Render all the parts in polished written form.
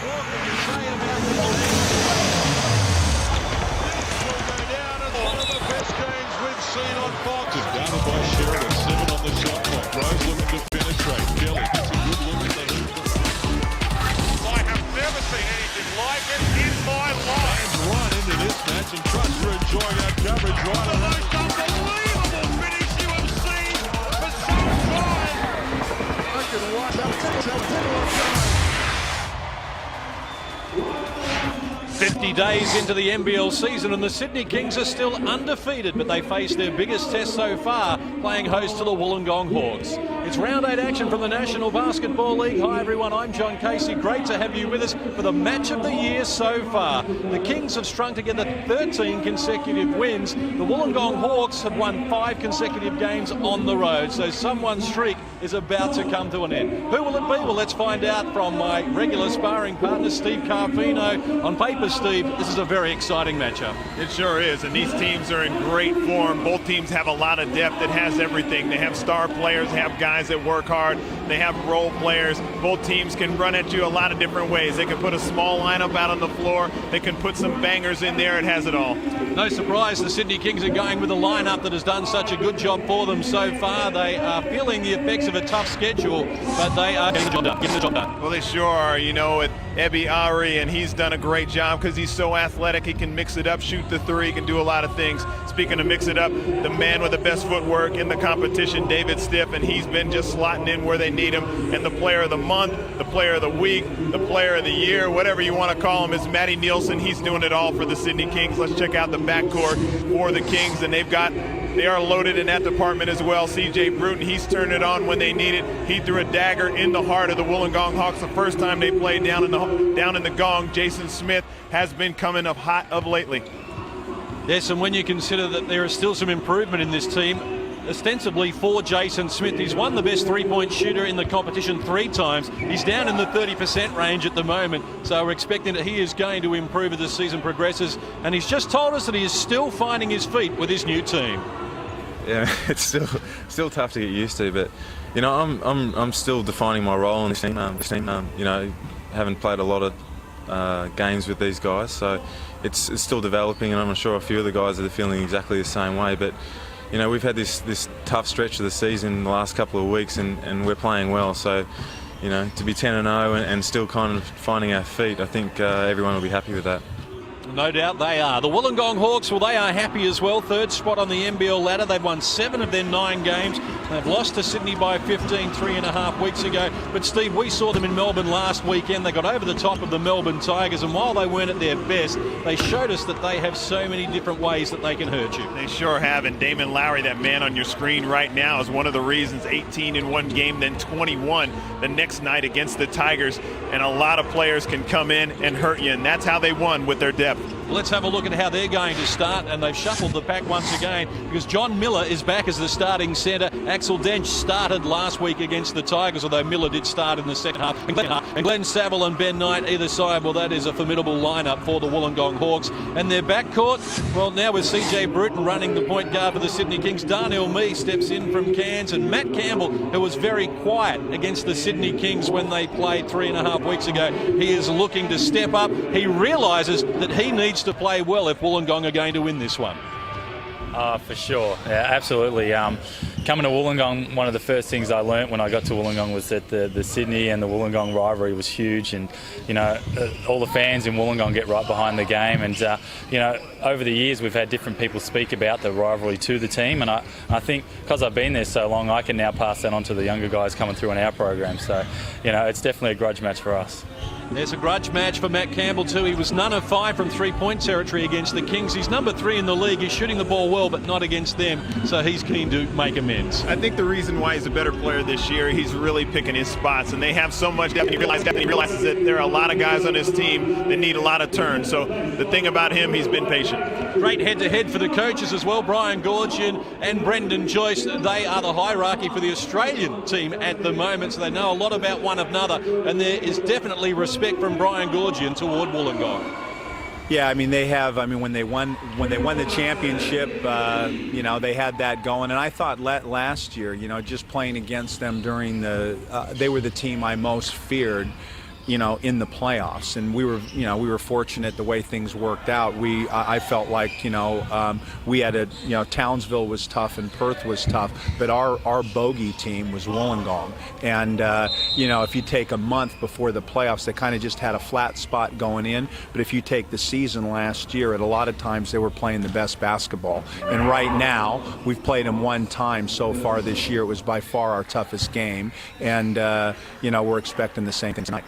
What can you say about this This will go down as one of the best games we've seen on Fox. Down by Sheridan, 7 on the shot clock. Rose looking to penetrate. Kelly gets a good look at the hoop. I have never seen anything like it in my life. And right into this match, and trust for enjoying our coverage right The on. most unbelievable finish you have seen for some time. I can watch that. 50 days into the NBL season and the Sydney Kings are still undefeated, but they face their biggest test so far, playing host to the Wollongong Hawks. It's round 8 action from the National Basketball League. Hi everyone, I'm John Casey. Great to have you with us for the match of the year so far. The Kings have strung together 13 consecutive wins. The Wollongong Hawks have won 5 consecutive games on the road, so someone's streak is about to come to an end. Who will it be? Well, let's find out from my regular sparring partner, Steve Carfino. On paper, Steve, this is a very exciting matchup. It sure is, and these teams are in great form. Both teams have a lot of depth that has everything. They have star players, they have guys that work hard, they have role players. Both teams can run at you a lot of different ways. They can put a small lineup out on the floor, they can put some bangers in there. It has it all. No surprise the Sydney Kings are going with a lineup that has done such a good job for them so far. They are feeling the effects of a tough schedule, but they are getting the job done. Well, they sure are, you know, with Ebi Ari, and he's done a great job because he's so athletic. He can mix it up, shoot the three, can do a lot of things. Speaking of mix it up, the man with the best footwork in the competition, David Stiff, and he's been just slotting in where they need him. And the player of the month, the player of the week, the player of the year, whatever you want to call him, is Matty Nielsen. He's doing it all for the Sydney Kings. Let's check out the backcourt for the Kings, and they are loaded in that department as well. CJ Bruton, he's turned it on when they need it. He threw a dagger in the heart of the Wollongong Hawks the first time they played down in the Gong. Jason Smith has been coming up hot of lately. Yes, and when you consider that there is still some improvement in this team, ostensibly for Jason Smith, he's won the best three-point shooter in the competition 3 times. He's down in the 30% range at the moment, so we're expecting that he is going to improve as the season progresses, and he's just told us that he is still finding his feet with his new team. Yeah, it's still tough to get used to, but you know, I'm still defining my role in this team. You know, haven't played a lot of games with these guys, so it's still developing, and I'm sure a few of the guys are feeling exactly the same way. But you know, we've had this tough stretch of the season the last couple of weeks, and we're playing well. So you know, to be 10-0 and still kind of finding our feet, I think everyone will be happy with that. No doubt they are. The Wollongong Hawks, well, they are happy as well. 3rd spot on the NBL ladder. They've won 7 of their 9 games. They've lost to Sydney by 15 3.5 weeks ago. But, Steve, we saw them in Melbourne last weekend. They got over the top of the Melbourne Tigers, and while they weren't at their best, they showed us that they have so many different ways that they can hurt you. They sure have, and Damon Lowry, that man on your screen right now, is one of the reasons. 18 in one game, then 21 the next night against the Tigers. And a lot of players can come in and hurt you, and that's how they won, with their depth. Let's have a look at how they're going to start, and they've shuffled the pack once again because John Miller is back as the starting centre. Axel Dench started last week against the Tigers, although Miller did start in the second half. And Glen Saville and Ben Knight either side. Well, that is a formidable lineup for the Wollongong Hawks. And their backcourt, well, now with CJ Bruton running the point guard for the Sydney Kings, Darnell Mee steps in from Cairns, and Matt Campbell, who was very quiet against the Sydney Kings when they played 3.5 weeks ago, he is looking to step up. He realises that he needs to play well if Wollongong are going to win this one. For sure, yeah, absolutely. Coming to Wollongong, one of the first things I learnt when I got to Wollongong was that the Sydney and the Wollongong rivalry was huge, and you know, all the fans in Wollongong get right behind the game, and you know, over the years we've had different people speak about the rivalry to the team, and I think because I've been there so long, I can now pass that on to the younger guys coming through in our program. So you know, it's definitely a grudge match for us. There's a grudge match for Matt Campbell too. He was none of 5 from 3-point territory against the Kings. He's number 3 in the league. He's shooting the ball well, but not against them, so he's keen to make amends. I think the reason why he's a better player this year, he's really picking his spots, and they have so much depth, and he realizes that there are a lot of guys on his team that need a lot of turns. So the thing about him, he's been patient. Great head-to-head for the coaches as well. Brian Goorjian and Brendan Joyce, they are the hierarchy for the Australian team at the moment, so they know a lot about one another, and there is definitely respect from Brian Goorjian toward Wollongong. Yeah, I mean they have. I mean when they won the championship, you know, they had that going. And I thought last year, you know, just playing against them during the, they were the team I most feared in the playoffs, and we were fortunate the way things worked out. I felt like we had Townsville was tough and Perth was tough, but our bogey team was Wollongong, and if you take a month before the playoffs, they kind of just had a flat spot going in. But if you take the season last year, at a lot of times they were playing the best basketball, and right now we've played them one time so far this year. It was by far our toughest game, and we're expecting the same thing tonight.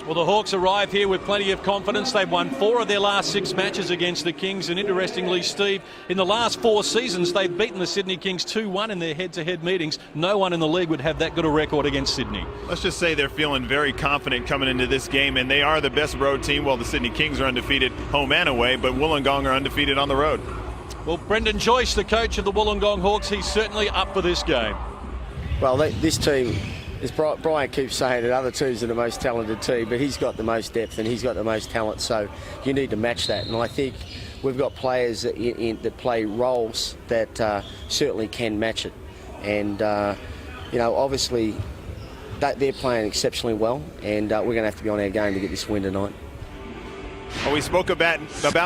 Well, the Hawks arrive here with plenty of confidence. They've won 4 of their last 6 matches against the Kings, and interestingly, Steve, in the last 4 seasons, they've beaten the Sydney Kings 2-1 in their head-to-head meetings. No one in the league would have that good a record against Sydney. Let's just say they're feeling very confident coming into this game, and they are the best road team. Well, the Sydney Kings are undefeated home and away, but Wollongong are undefeated on the road. Well, Brendan Joyce, the coach of the Wollongong Hawks, he's certainly up for this game. Well, this team, as Brian keeps saying, the other teams are the most talented team, but he's got the most depth and he's got the most talent, so you need to match that. And I think we've got players that play roles that certainly can match it. And, obviously they're playing exceptionally well, and we're going to have to be on our game to get this win tonight. Well, we spoke about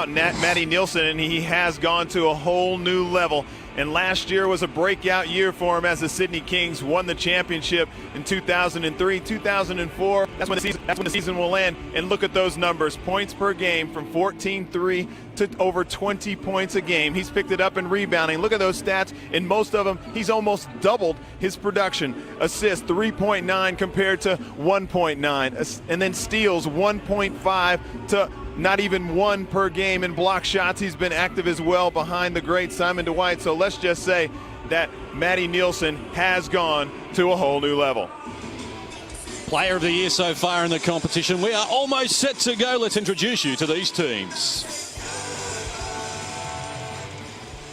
Matty Nielsen, and he has gone to a whole new level. And last year was a breakout year for him as the Sydney Kings won the championship in 2003, 2004. That's when the season will end. And look at those numbers: points per game from 14-3 to over 20 points a game. He's picked it up in rebounding. Look at those stats. In most of them, he's almost doubled his production. Assists 3.9 compared to 1.9, and then steals 1.5 to not even 1 per game. In block shots, he's been active as well behind the great Simon Dwight. So let's just say that Matty Nielsen has gone to a whole new level. Player of the year so far in the competition. We are almost set to go. Let's introduce you to these teams.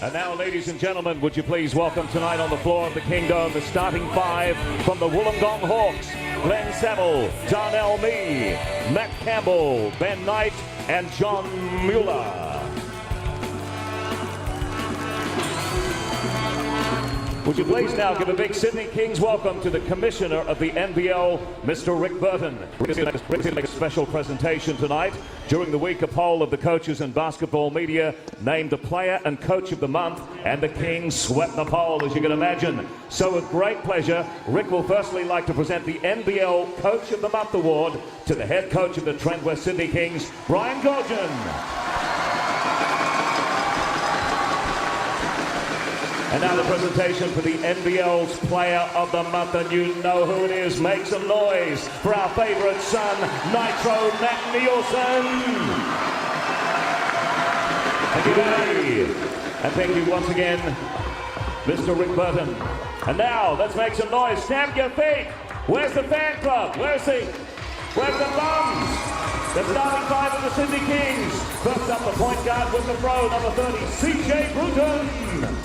And now, ladies and gentlemen, would you please welcome tonight on the floor of the Kingdom the starting 5 from the Wollongong Hawks: Glen Saville, Darnell Mee, Matt Campbell, Ben Knight, and John Mueller. Would you please now give a big Sydney Kings welcome to the Commissioner of the NBL, Mr. Rick Burton. Rick's going to make a special presentation tonight. During the week, a poll of the coaches and basketball media named the Player and Coach of the Month, and the Kings swept the poll, as you can imagine. So with great pleasure, Rick will firstly like to present the NBL Coach of the Month award to the head coach of the Trent West Sydney Kings, Brian Goorjian. And now the presentation for the NBL's Player of the Month, and you know who it is. Make some noise for our favourite son, Nitro Matt Nielsen. Thank you, Matty. And thank you once again, Mr. Rick Burton. And now, let's make some noise. Stamp your feet. Where's the fan club? Where's the bums? The starting 5 of the Sydney Kings. First up, the point guard with the throw, number 30, CJ Bruton.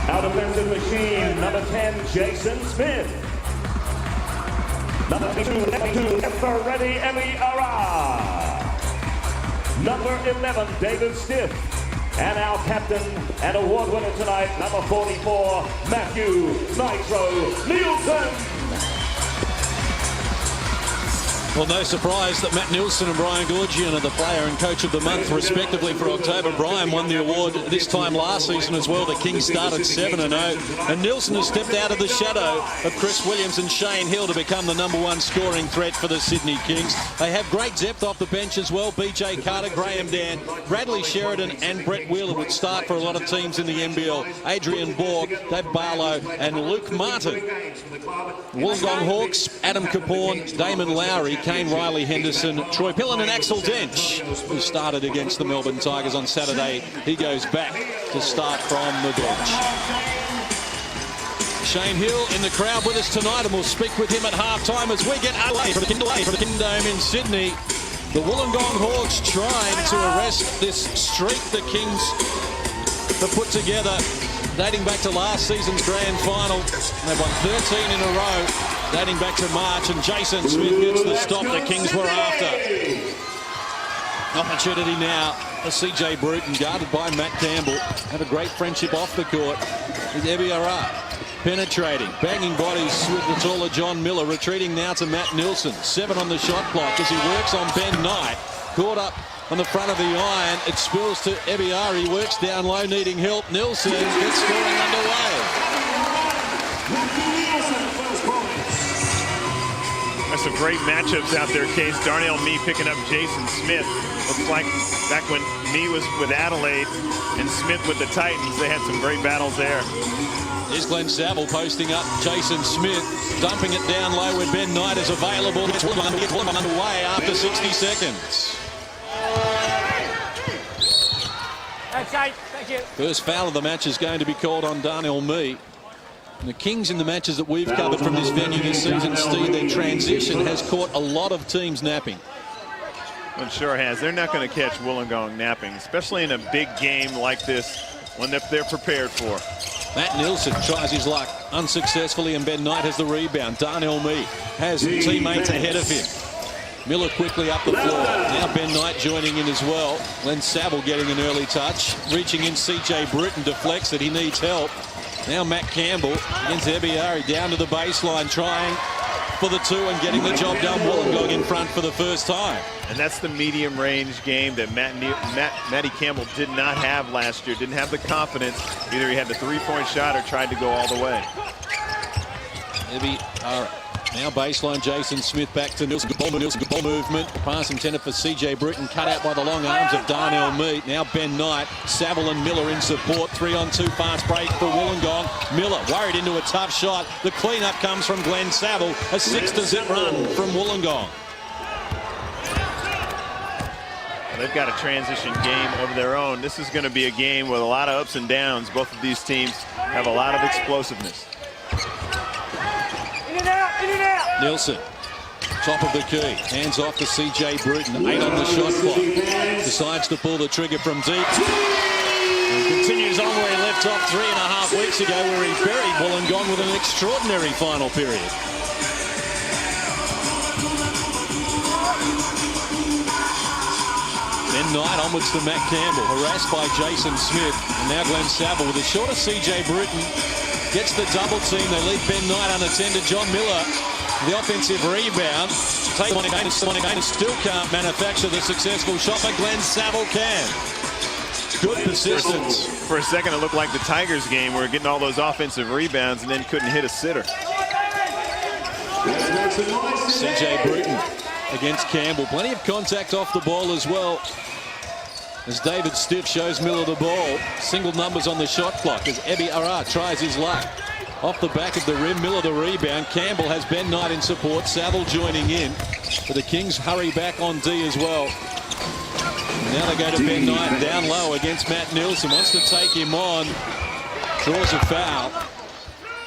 Our defensive machine, number 10, Jason Smith. Number 2, Ferretti Emiara. Number 11, David Stiff. And our captain and award winner tonight, number 44, Matthew Nitro Nielsen. Well, no surprise that Matt Nielsen and Brian Goorjian are the Player and Coach of the Month, respectively, for October. Brian won the award this time last season as well. The Kings started 7-0, and Nielsen has stepped out of the shadow of Chris Williams and Shane Hill to become the #1 scoring threat for the Sydney Kings. They have great depth off the bench as well. BJ Carter, Graham Dan, Bradley Sheridan and Brett Wheeler would start for a lot of teams in the NBL. Adrian Borg, Dave Barlow and Luke Martin. Wollongong Hawks, Adam Kaporn, Damon Lowry, Kane Riley Henderson, Troy Pillen and Axel Dench, who started against the Melbourne Tigers on Saturday. He goes back to start from the bench. Shane Hill in the crowd with us tonight, and we'll speak with him at halftime as we get away from the Kingdom in Sydney. The Wollongong Hawks trying to arrest this streak the Kings have put together, dating back to last season's grand final. They've won 13 in a row, dating back to March, and Jason Smith gets the stop the Kings were after. Opportunity now for CJ Bruton, guarded by Matt Campbell. Have a great friendship off the court with Ebiara. Penetrating, banging bodies with the taller John Miller. Retreating now to Matt Nilsson. 7 on the shot clock as he works on Ben Knight. Caught up on the front of the iron. It spills to Ebiara. He works down low, needing help. Nilsson gets scoring underway. There's some great matchups out there, Case. Darnell Mee picking up Jason Smith. Looks like back when Mee was with Adelaide and Smith with the Titans, they had some great battles there. Here's Glen Saville posting up Jason Smith, dumping it down low when Ben Knight is available. It's underway after 60 seconds. Okay, thank you. First foul of the match is going to be called on Darnell Mee. And the Kings in the matches that we've covered from this venue this season, Steve, their transition has caught a lot of teams napping. It sure has. They're not going to catch Wollongong napping, especially in a big game like this, one that they're prepared for. Matt Nilsson tries his luck unsuccessfully, and Ben Knight has the rebound. Darnell Mee has teammates ahead of him. Miller quickly up the floor. Now Ben Knight joining in as well. Glen Saville getting an early touch. Reaching in, CJ Bruton deflects it. He needs help. Now Matt Campbell against Ebiara down to the baseline, trying for the 2 and getting the job done. Wollongong in front for the first time. And that's the medium range game that Matty Campbell did not have last year. Didn't have the confidence. Either he had the 3-point shot or tried to go all the way. Ebiara. Now baseline, Jason Smith back to Nilsson. Good ball movement. Pass intended for CJ Bruton. Cut out by the long arms of Darnell Mee. Now Ben Knight, Saville and Miller in support. 3-on-2 fast break for Wollongong. Miller worried into a tough shot. The cleanup comes from Glen Saville. A 6-to-zip run from Wollongong. They've got a transition game of their own. This is going to be a game with a lot of ups and downs. Both of these teams have a lot of explosiveness. Nilsson, top of the key, hands off to CJ Bruton. 8 on the shot clock. Decides to pull the trigger from deep. And continues on where he left off 3.5 weeks ago, where he buried Wollongong with an extraordinary final period. Ben Knight onwards to Matt Campbell, harassed by Jason Smith. And now Glen Saville with a shorter CJ Bruton. Gets the double team. They leave Ben Knight unattended. John Miller, the offensive rebound. Take one again and still can't manufacture the successful shot, but Glen Saville can. Good persistence. For a second, it looked like the Tigers game where getting all those offensive rebounds and then couldn't hit a sitter. CJ Bruton against Campbell. Plenty of contact off the ball as well. As David Stiff shows Miller the ball. Single numbers on the shot clock as Ebiara tries his luck. Off the back of the rim, Miller the rebound. Campbell has Ben Knight in support. Saville joining in. But the Kings hurry back on D as well. Now they go to Ben Knight down low against Matt Nilsson. Wants to take him on. Draws a foul.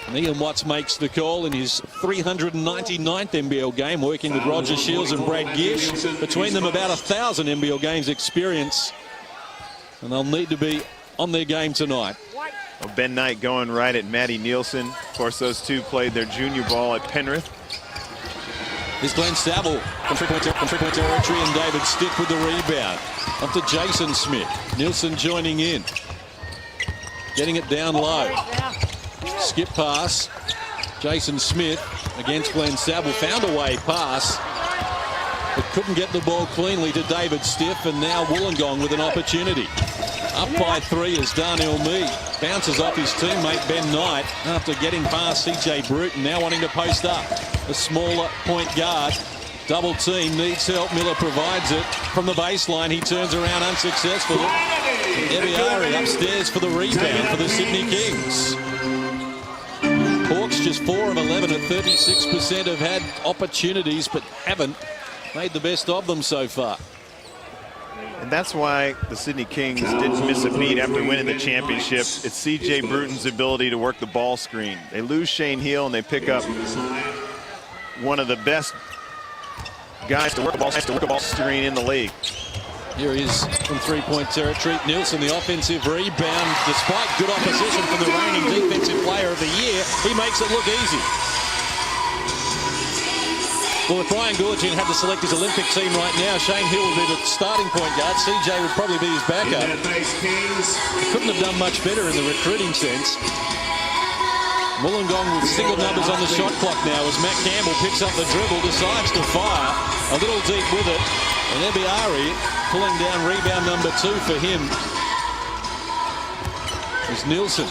And Ian Watts makes the call in his 399th NBL game, working with Roger Shields and Brad Gish. Between them about 1,000 NBL games experience. And they'll need to be on their game tonight. Well, Ben Knight going right at Matty Nilsson. Of course, those two played their junior ball at Penrith. Here's Glen Saville from three-point territory, and David Stiff with the rebound. Up to Jason Smith. Nilsson joining in. Getting it down low. Skip pass. Jason Smith against Glen Saville. Found a way pass, but couldn't get the ball cleanly to David Stiff, and now Wollongong with an opportunity. Up by 3 as Darnell Mee bounces off his teammate Ben Knight after getting past CJ Bruton. Now wanting to post up. A smaller point guard. Double team, needs help. Miller provides it from the baseline. He turns around unsuccessfully. Ebiara upstairs for the rebound for the Sydney Kings. Hawks just 4 of 11 at 36% have had opportunities, but haven't made the best of them so far. And that's why the Sydney Kings didn't miss a beat after winning the championship. It's CJ Bruton's ability to work the ball screen. They lose Shane Heal and they pick up one of the best guys to work a ball screen in the league. Here he is from three-point territory. Nilsson, the offensive rebound. Despite good opposition from the reigning defensive player of the year, he makes it look easy. Well, if Brian Goorjian had to select his Olympic team right now, Shane Hill would be the starting point guard. CJ would probably be his backup. Couldn't have done much better in the recruiting sense. Wollongong with single numbers on the shot clock now as Matt Campbell picks up the dribble, decides to fire. A little deep with it. And Ebiari pulling down rebound number 2 for him. As Nielsen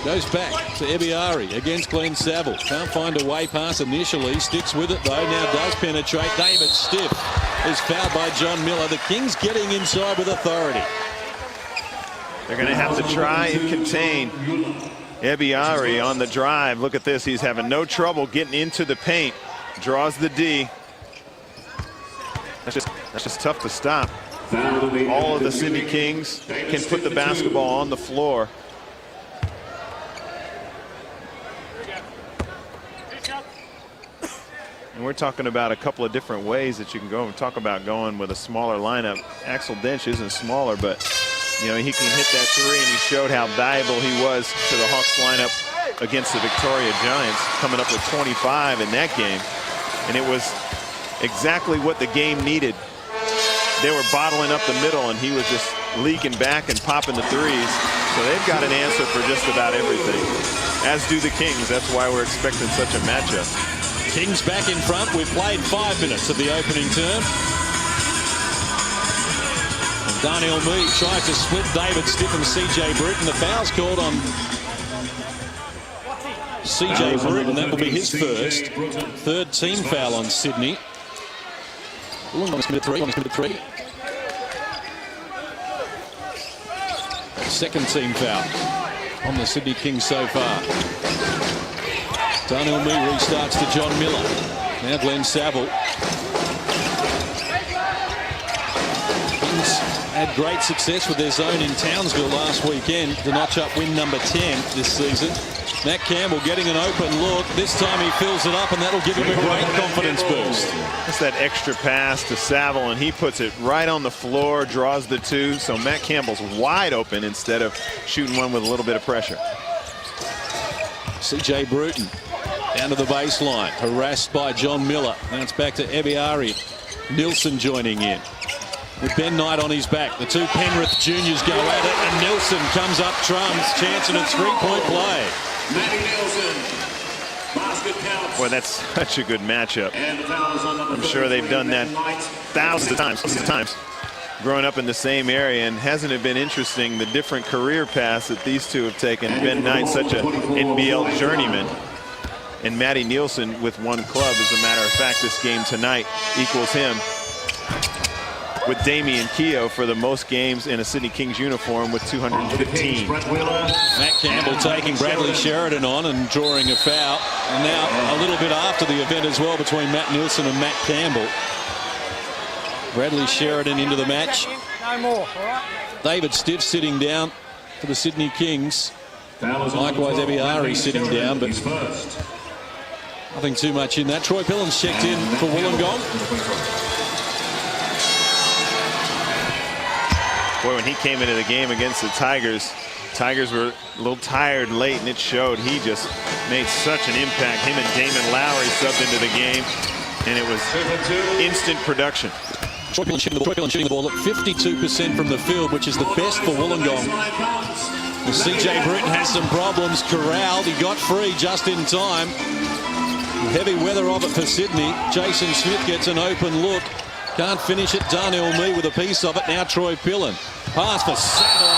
goes back to Ebiari against Glen Saville. Can't find a way pass initially. Sticks with it though. Now does penetrate. David Stiff is fouled by John Miller. The Kings getting inside with authority. They're going to have to try and contain Ebiari on the drive. Look at this. He's having no trouble getting into the paint. Draws the D. That's just tough to stop. All of the Sydney Kings can put the basketball on the floor. And we're talking about a couple of different ways that you can go and talk about going with a smaller lineup. Axel Dench isn't smaller, but you know, he can hit that 3, and he showed how valuable he was to the Hawks lineup against the Victoria Giants, coming up with 25 in that game. And it was exactly what the game needed. They were bottling up the middle, and he was just leaking back and popping the threes. So they've got an answer for just about everything, as do the Kings. That's why we're expecting such a matchup. Kings back in front. We've played 5 minutes of the opening term. And Darnell Meade tries to split David Stiff and CJ Bruton. The foul's called on CJ Bruton. That will be his first. 3rd team foul on Sydney. Wollongong's committed 3. 2nd team foul on the Sydney Kings so far. Darnell Meade restarts to John Miller. Now Glen Saville. Kings had great success with their zone in Townsville last weekend to notch up win number 10 this season. Matt Campbell getting an open look. This time he fills it up, and that'll give him a great confidence boost. That's that extra pass to Saville, and he puts it right on the floor, draws the 2. So Matt Campbell's wide open instead of shooting one with a little bit of pressure. CJ Bruton down to the baseline, harassed by John Miller. Now it's back to Ebiari. Nielsen joining in with Ben Knight on his back. The 2 Penrith juniors go at it, and Nielsen comes up trumps. Chance and a 3-point play. Boy, that's such a good matchup. I'm sure they've done that thousands of times growing up in the same area. And hasn't it been interesting, the different career paths that these two have taken? Ben Knight, such an NBL journeyman, and Matty Nielsen with 1 club. As a matter of fact, this game tonight equals him, with Damian Keogh for the most games in a Sydney Kings uniform with 215. Matt Campbell taking Bradley Sheridan on and drawing a foul. And now a little bit after the event as well between Matt Nielsen and Matt Campbell. Bradley Sheridan into the match. No more, all right? David Stiff sitting down for the Sydney Kings. Likewise, Ebiari sitting down, but nothing too much in that. Troy Pillen's checked in for Wollongong. Boy, when he came into the game against the Tigers were a little tired late, and it showed. He just made such an impact. Him and Damon Lowry subbed into the game, and it was instant production. Troy Pillen shooting the ball at 52% from the field, which is the best for Wollongong. Well, CJ Bruton has some problems. Corralled. He got free just in time. Heavy weather of it for Sydney. Jason Smith gets an open look. Can't finish it. Darnell Meade with a piece of it. Now Troy Pillen. Pass for Saville.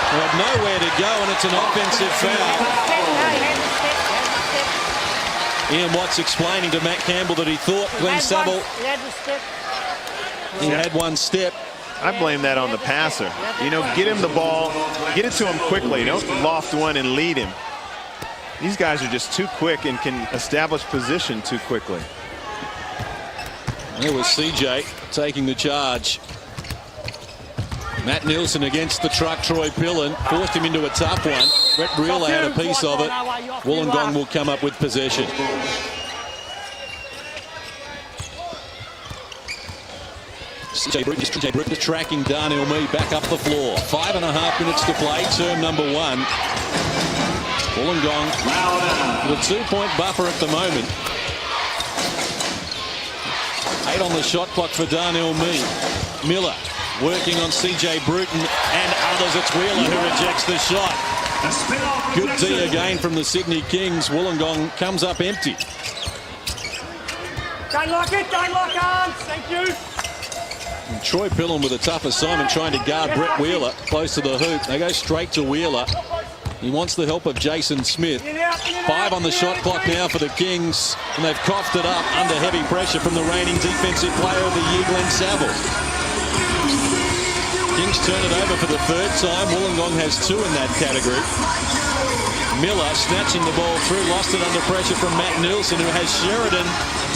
They had nowhere to go, and it's an offensive foul. Ian Watts explaining to Matt Campbell that he thought Glen Saville, he had 1 step. I blame that on the passer. You know, get him the ball, get it to him quickly. Don't loft one and lead him. These guys are just too quick and can establish position too quickly. There was CJ taking the charge. Matt Nielsen against the truck. Troy Pillen forced him into a tough one. Brett Brewer had a piece of it. Wollongong will come up with possession. CJ Bruton is tracking Darnell Meade back up the floor. 5.5 minutes to play, term number 1. Wollongong with a 2-point buffer at the moment. 8 on the shot clock for Darnell Mee. Miller working on CJ Bruton and others. It's Wheeler who rejects the shot. Good D again from the Sydney Kings. Wollongong comes up empty. Don't lock it, don't lock arms. Thank you. And Troy Pillen with a tough assignment trying to guard Brett Wheeler close to the hoop. They go straight to Wheeler. He wants the help of Jason Smith. 5 on the shot clock now for the Kings, and they've coughed it up under heavy pressure from the reigning defensive player of the year, Glen Saville. Kings turn it over for the 3rd time. Wollongong has 2 in that category. Miller snatching the ball through, lost it under pressure from Matt Nielsen, who has Sheridan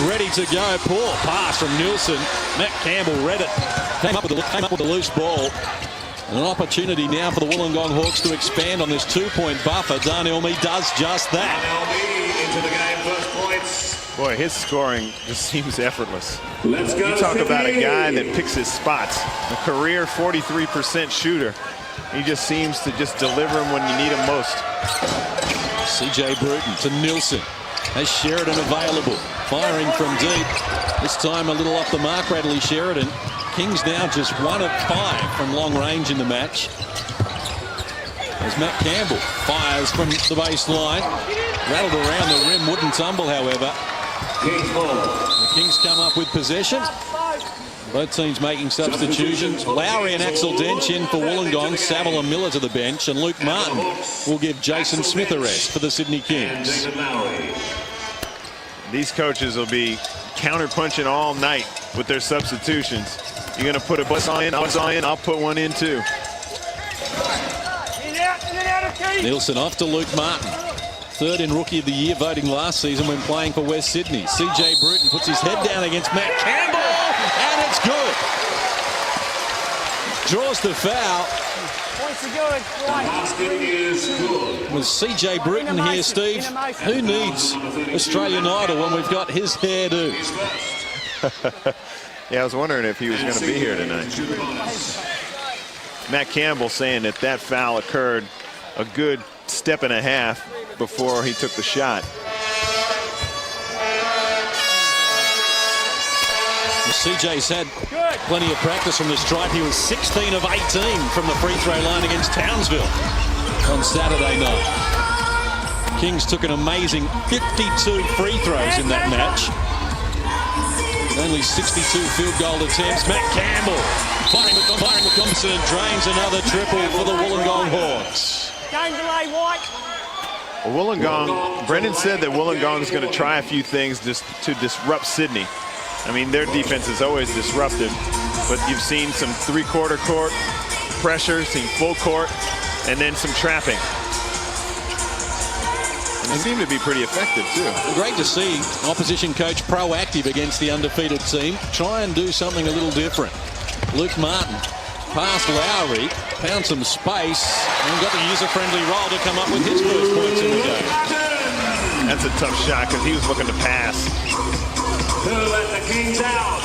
ready to go. Poor pass from Nielsen. Matt Campbell read it. Came up with a loose ball. And an opportunity now for the Wollongong Hawks to expand on this 2-point buffer. Darnell Mee does just that. Darnell Mee into the game, first points. Boy, his scoring just seems effortless. Let's go, you talk about a Sydney. guy that picks his spots. A career 43% shooter. He just seems to just deliver him when you need him most. CJ Bruton to Nielsen. Has Sheridan available. Firing from deep. This time a little off the mark, Bradley Sheridan. Kings now just 1 of 5 from long range in the match. As Matt Campbell fires from the baseline. Rattled around the rim, wouldn't tumble, however. The Kings come up with possession. Both teams making substitutions. Lowry and Axel Dench in for Wollongong. Saville and Miller to the bench. And Luke Martin will give Jason Smith a rest for the Sydney Kings. These coaches will be counter-punching all night with their substitutions. You're going to put a bus in, I'll put one in too. Nielsen off to Luke Martin. 3rd in Rookie of the Year voting last season when playing for West Sydney. CJ Bruton puts his head down against Matt Campbell, and it's good. Draws the foul. Points are good. With CJ Bruton here, Steve, who needs Australian Idol when we've got his hairdo? Yeah, I was wondering if he was going to be here tonight. Matt Campbell saying that that foul occurred a good step and a half before he took the shot. CJ's had plenty of practice from the stripe. He was 16 of 18 from the free throw line against Townsville on Saturday night. Kings took an amazing 52 free throws in that match. Only 62 field goal attempts. Matt Campbell firing with Thompson and drains another triple for the Wollongong Hawks. Don't delay, White. Well, Wollongong, Brendan said that Wollongong is going to try a few things just to disrupt Sydney. I mean, their defense is always disruptive, but you've seen some three-quarter court pressure, seen full court, and then some trapping. And they seem to be pretty effective, too. Great to see opposition coach proactive against the undefeated team. Try and do something a little different. Luke Martin past Lowry, found some space, and got the user-friendly roll to come up with his first points in the game. That's a tough shot because he was looking to pass. Who let the Kings out?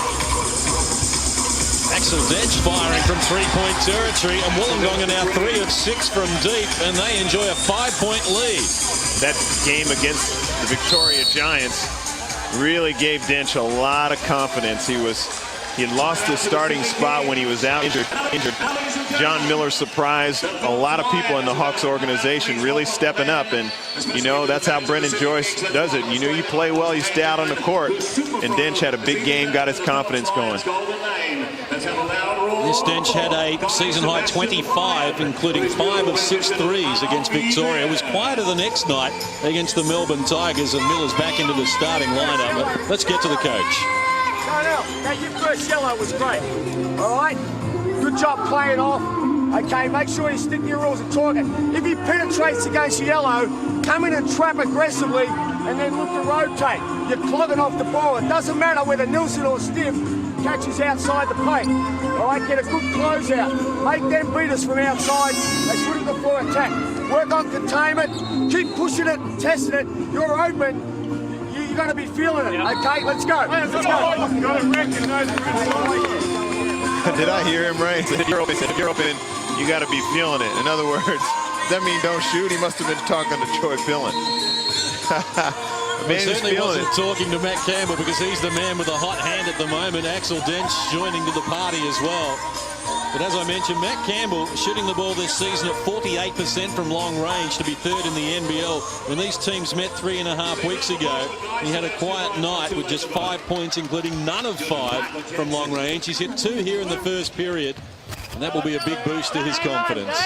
Axel Dench firing from three-point territory, and Wollongong are now 3 of 6 from deep, and they enjoy a 5-point lead. That game against the Victoria Giants really gave Dench a lot of confidence. He had lost his starting spot when he was out injured. John Miller surprised a lot of people in the Hawks organization, really stepping up. And, you know, that's how Brendan Joyce does it. You know, you play well, you stay out on the court. And Dench had a big game, got his confidence going. This Dench had a season-high 25, including 5 of 6 threes against Victoria. It was quieter the next night against the Melbourne Tigers, and Miller's back into the starting lineup. But let's get to the coach. Okay, your first yellow was great. All right? Good job playing off. Okay, make sure you stick to your rules of talking. If he penetrates against yellow, come in and trap aggressively and then look to rotate. You're clogging off the ball. It doesn't matter whether Nielsen or Stiff catches outside the paint. All right, get a good closeout. Make them beat us from outside. They put it in the floor attack. Work on containment. Keep pushing it, testing it. You're open. You're going to be feeling it. Okay, let's go. Let's go. Got to recognize Did I hear him right? If you're open, you got to be feeling it. In other words, does that mean don't shoot? He must have been talking to Troy Pillen. He certainly wasn't talking to Matt Campbell because he's the man with a hot hand at the moment. Axel Dench joining to the party as well. But as I mentioned, Matt Campbell shooting the ball this season at 48% from long range to be third in the NBL. When these teams met 3.5 weeks ago, he had a quiet night with just 5 points, including none of 5 from long range. He's hit 2 here in the first period, and that will be a big boost to his confidence.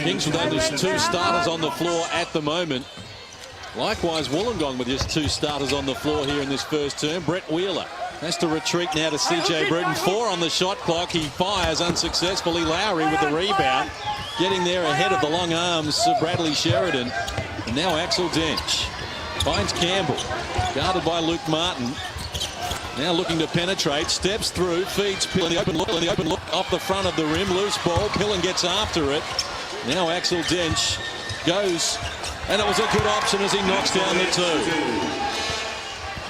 Kings with only 2 starters on the floor at the moment. Likewise, Wollongong with just 2 starters on the floor here in this first term. Brett Wheeler has to retreat now to CJ Bruton. 4 on the shot clock. He fires unsuccessfully. Lowry with the rebound, getting there ahead of the long arms of Bradley Sheridan. And now Axel Dench finds Campbell, guarded by Luke Martin. Now looking to penetrate, steps through, feeds Pillen. The open look off the front of the rim. Loose ball. Pillen gets after it. Now Axel Dench goes, and it was a good option as he knocks down the 2.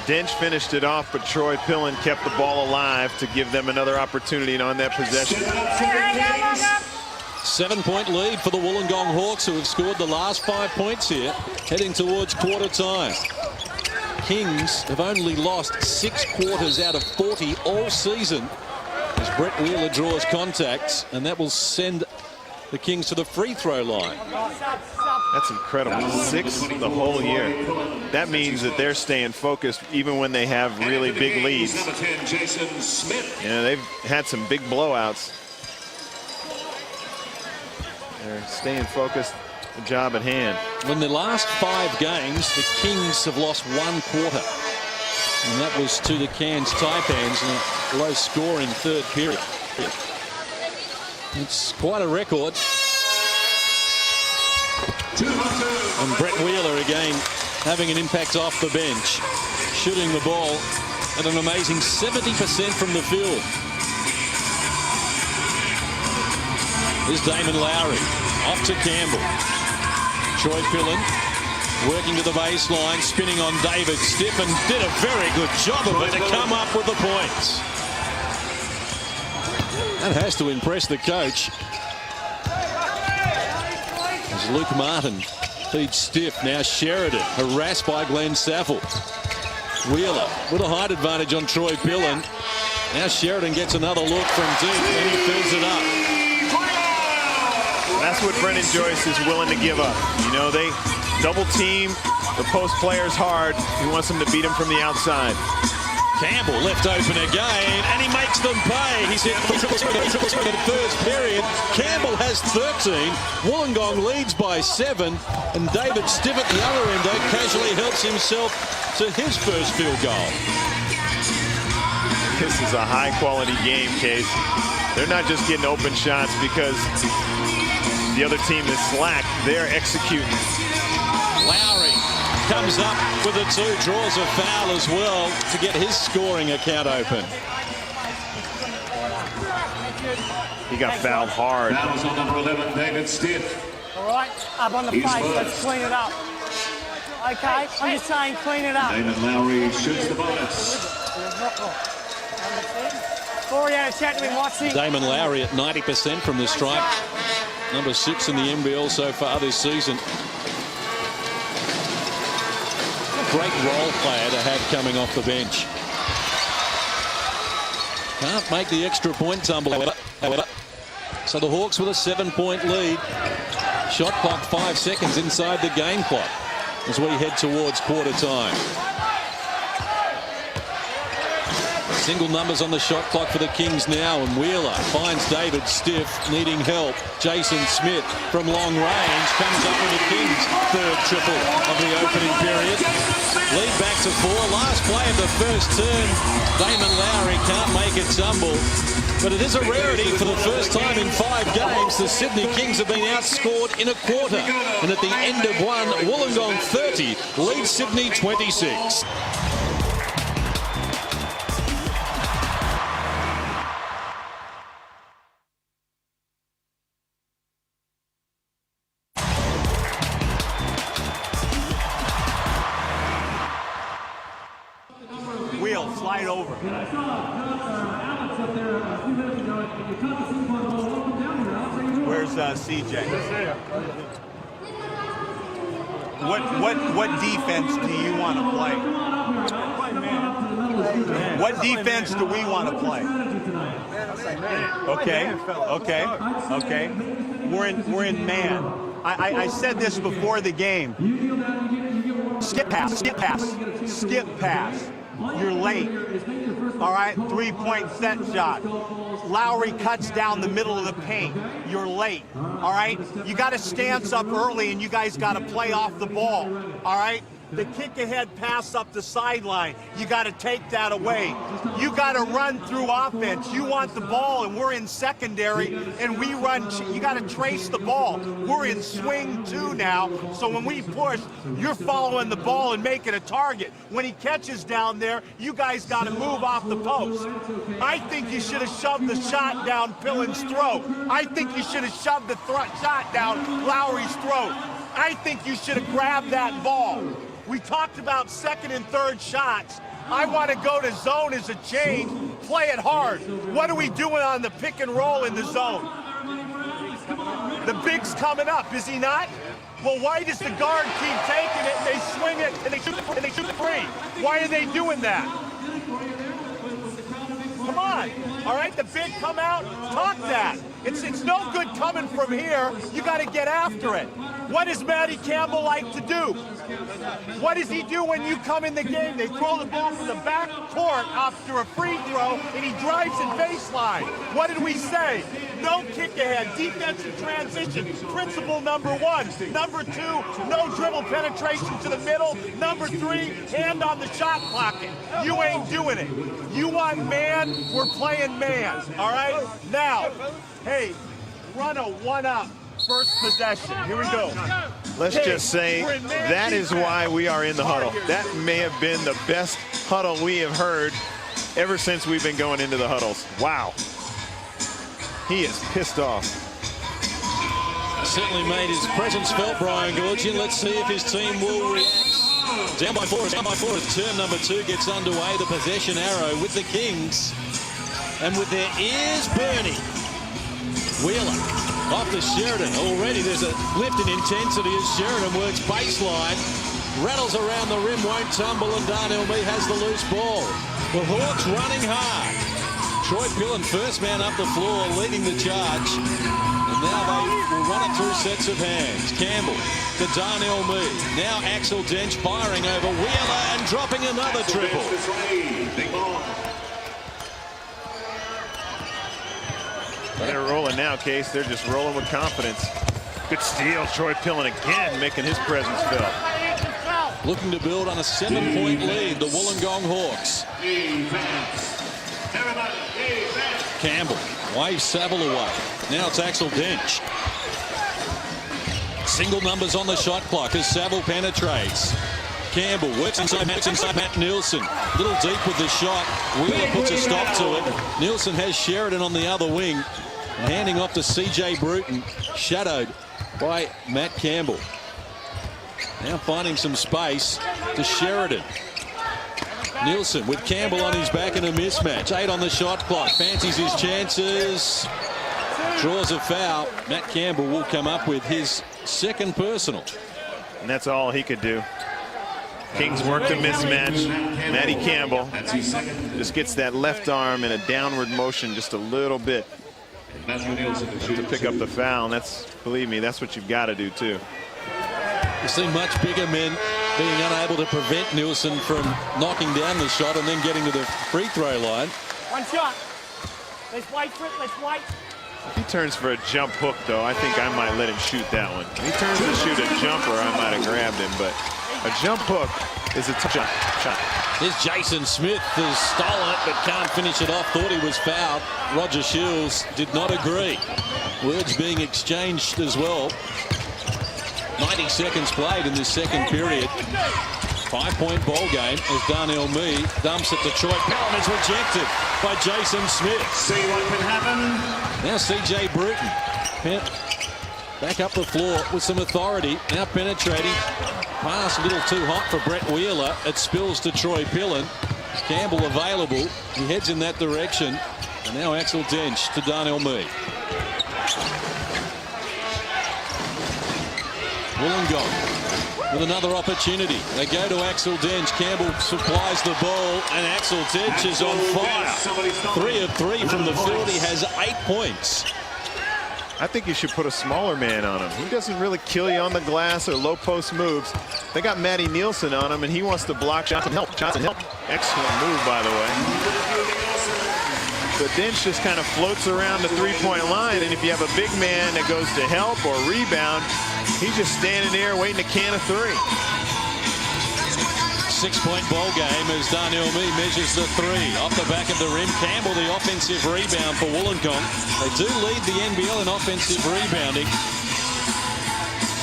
Dench finished it off, but Troy Pillen kept the ball alive to give them another opportunity on that possession. 7-point lead for the Wollongong Hawks, who have scored the last 5 points here, heading towards quarter time. Kings have only lost 6 quarters out of 40 all season as Brett Wheeler draws contacts, and that will send the Kings to the free throw line. That's incredible. 6 the whole year. That means that they're staying focused even when they have really big leads. You know, they've had some big blowouts. They're staying focused. The job at hand. In the last 5 games, the Kings have lost 1 quarter. And that was to the Cairns Taipans in a low-scoring third period. It's quite a record. And Brett Wheeler again having an impact off the bench, shooting the ball at an amazing 70% from the field. Here's Damon Lowry off to Campbell. Troy Pillen working to the baseline, spinning on David Stiff, and did a very good job of it to come up with the points. That has to impress the coach. As Luke Martin feeds Stiff. Now Sheridan harassed by Glen Saville. Wheeler with a height advantage on Troy Pillen. Now Sheridan gets another look from deep, and he fills it up. That's what Brennan Joyce is willing to give up. You know, they double team the post players hard. He wants them to beat him from the outside. Campbell left open again, and he makes them pay. He's hit the first period. Campbell has 13. Wollongong leads by 7, and David Stiff at the other end casually helps himself to his first field goal. This is a high-quality game, Case. They're not just getting open shots because the other team is slack. They're executing. Lowry comes up with a 2, draws a foul as well to get his scoring account open. He got fouled hard. Fouls on number 11, David Stiff. All right, up on the face, let's clean it up. Okay, I'm just saying clean it up. Damon Lowry shoots the bonus. 4 out of 10 to be watching. Damon Lowry at 90% from the stripe. Number 6 in the NBL so far this season. Great role player to have coming off the bench. Can't make the extra point tumble, however. So the Hawks with a 7-point lead. Shot clock 5 seconds inside the game clock as we head towards quarter time. Single numbers on the shot clock for the Kings now, and Wheeler finds David Stiff needing help. Jason Smith from long range comes up with the Kings' third triple of the opening period. Lead back to 4. Last play of the first term. Damon Lowry can't make it tumble, but it is a rarity. For the first time in 5 games, the Sydney Kings have been outscored in a quarter, and at the end of one, Wollongong 30 leads Sydney 26. Wheel, slide over. Where's CJ? What defense do you want to play? What defense do we want to play? Okay. We're in man. I said this before the game. Skip pass. You're late. All right, 3-point set shot. Lowry cuts down the middle of the paint. You're late. All right, you got to stance up early, and you guys got to play off the ball. All right. The kick-ahead pass up the sideline, you got to take that away. You got to run through offense. You want the ball, and we're in secondary, and we run. You got to trace the ball. We're in swing two now, so when we push, you're following the ball and making a target. When he catches down there, you guys got to move off the post. I think you should have shoved the shot down Pillen's throat. I think you should have shoved the shot down Lowry's throat. I think you should have grabbed that ball. We talked about second and third shots. I want to go to zone as a change, play it hard. What are we doing on the pick and roll in the zone? The big's coming up, is he not? Well, why does the guard keep taking it, and they swing it, and they shoot the three? Why are they doing that? Come on, all right, the big come out, talk that. It's no good coming from here. You got to get after it. What does Matty Campbell like to do? What does he do when you come in the game? They throw the ball from the back court after a free throw, and he drives in baseline. What did we say? No kick ahead, defensive transition, principle number one. Number two, no dribble penetration to the middle. Number three, hand on the shot pocket. You ain't doing it. You want man, we're playing man, all right? Now, hey, run a one-up. First possession. Here we go. Let's just say that is why we are in the huddle. That may have been the best huddle we have heard ever since we've been going into the huddles. Wow. He is pissed off. Certainly made his presence felt, Brian Goorjian. Let's see if his team will react. Down by four as turn number 2 gets underway. The possession arrow with the Kings. And with their ears burning. Wheeler. Off to Sheridan. Already there's a lift in intensity as Sheridan works baseline. Rattles around the rim, won't tumble, and Darnell Mee has the loose ball. The Hawks running hard. Troy Pillen, first man up the floor, leading the charge. And now they will run it through sets of hands. Campbell to Darnell Mee. Now Axel Dench firing over Wheeler and dropping another triple. They're rolling now, Case. They're just rolling with confidence. Good steal. Troy Pillen again making his presence felt. Looking to build on a 7-point lead, the Wollongong Hawks. Campbell waves Saville away. Now it's Axel Dench. Single numbers on the shot clock as Saville penetrates. Campbell works inside Matt Nielsen. A little deep with the shot. Wheeler puts a stop to it. Nielsen has Sheridan on the other wing. Handing off to C.J. Bruton. Shadowed by Matt Campbell. Now finding some space to Sheridan. Nielsen with Campbell on his back in a mismatch. 8 on the shot clock. Fancies his chances. Draws a foul. Matt Campbell will come up with his second personal. And that's all he could do. Kings work the mismatch. Matty Campbell just gets that left arm in a downward motion just a little bit to pick up the foul. And that's, believe me, that's what you've got to do too. We've seen much bigger men being unable to prevent Nielsen from knocking down the shot and then getting to the free throw line. One shot. Let's wait for it. Let's wait. If he turns for a jump hook, though, I think I might let him shoot that one. If he turns to shoot a jumper, I might have grabbed him, but a jump hook is a tough shot. Here's Jason Smith has stolen it but can't finish it off. Thought he was fouled. Roger Shields did not agree. Words being exchanged as well. 90 seconds played in this second period. 5-point ball game as Darnell Mee dumps it to Troy Pillen. Is rejected by Jason Smith. See what can happen. Now C.J. Bruton back up the floor with some authority. Now penetrating. Pass a little too hot for Brett Wheeler. It spills to Troy Pillen. Campbell available. He heads in that direction. And now Axel Dench to Darnell Mee. Wollongong with another opportunity. They go to Axel Dench. Campbell supplies the ball, and Axel Dench is on fire. 3 of 3 from the field. He has 8 points. I think you should put a smaller man on him. He doesn't really kill you on the glass or low post moves. They got Matty Nielsen on him, and he wants to block shots and help. Excellent move, by the way. But Dench just kind of floats around the three-point line, and if you have a big man that goes to help or rebound, he's just standing there waiting to can a 3. 6-point ball game as Darnell Mee measures the 3 off the back of the rim. Campbell, the offensive rebound for Wollongong. They do lead the NBL in offensive rebounding.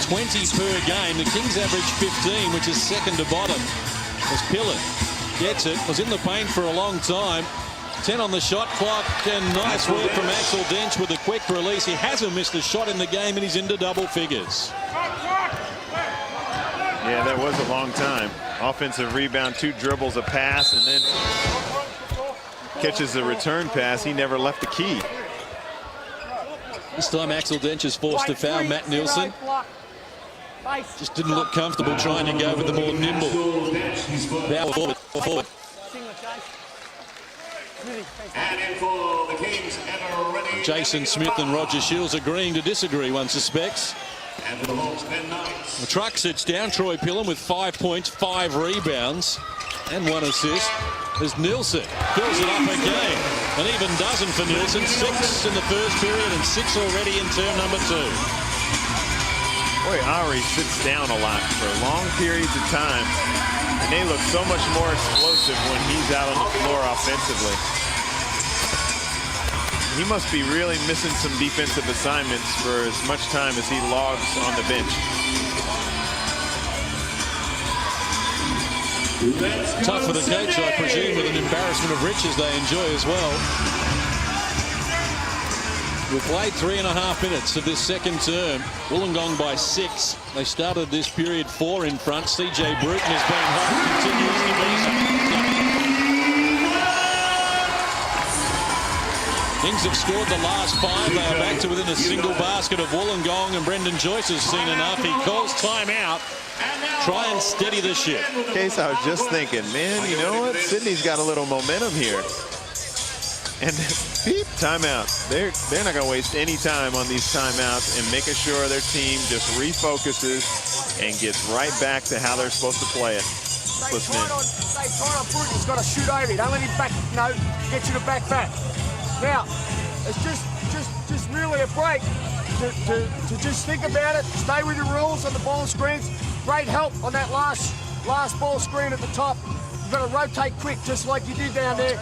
20 per game. The Kings average 15, which is second to bottom. As Pillard gets it, was in the paint for a long time. 10 on the shot clock, and nice work from Axel Dench with a quick release. He hasn't missed a shot in the game, and he's into double figures. Yeah, that was a long time. Offensive rebound, 2 dribbles, a pass, and then catches the return pass. He never left the key. This time Axel Dench is forced to foul Matt Nielsen. Just didn't look comfortable trying to go with the more nimble. Forward. Jason Smith and Roger Shields agreeing to disagree, one suspects. The truck sits down. Troy Pillen with 5 points, 5 rebounds, and 1 assist. As Nielsen fills it up again. An even dozen for Nielsen. 6 in the first period and 6 already in term number 2. Boy, Ari sits down a lot for long periods of time, and they look so much more explosive when he's out on the floor offensively. He must be really missing some defensive assignments for as much time as he logs on the bench. Tough for the coach, I presume, with an embarrassment of riches they enjoy as well. We've played 3.5 minutes of this second term. Wollongong by 6. They started this period 4 in front. CJ Bruton has been hot, continues to be so. Kings have scored the last 5. They are back to within a single basket of Wollongong, and Brendan Joyce has seen enough. He calls timeout. Try and steady the ship. Case, I was just thinking, man, you know what? Sydney's got a little momentum here. And beep, timeout. They're not going to waste any time on these timeouts and making sure their team just refocuses and gets right back to how they're supposed to play it. Listen in. Stay tight on Bruton. He's got to shoot over you. Don't let him back, get you to back. Now, it's just really a break to just think about it. Stay with your rules on the ball screens. Great help on that last ball screen at the top. You've got to rotate quick, just like you did down there.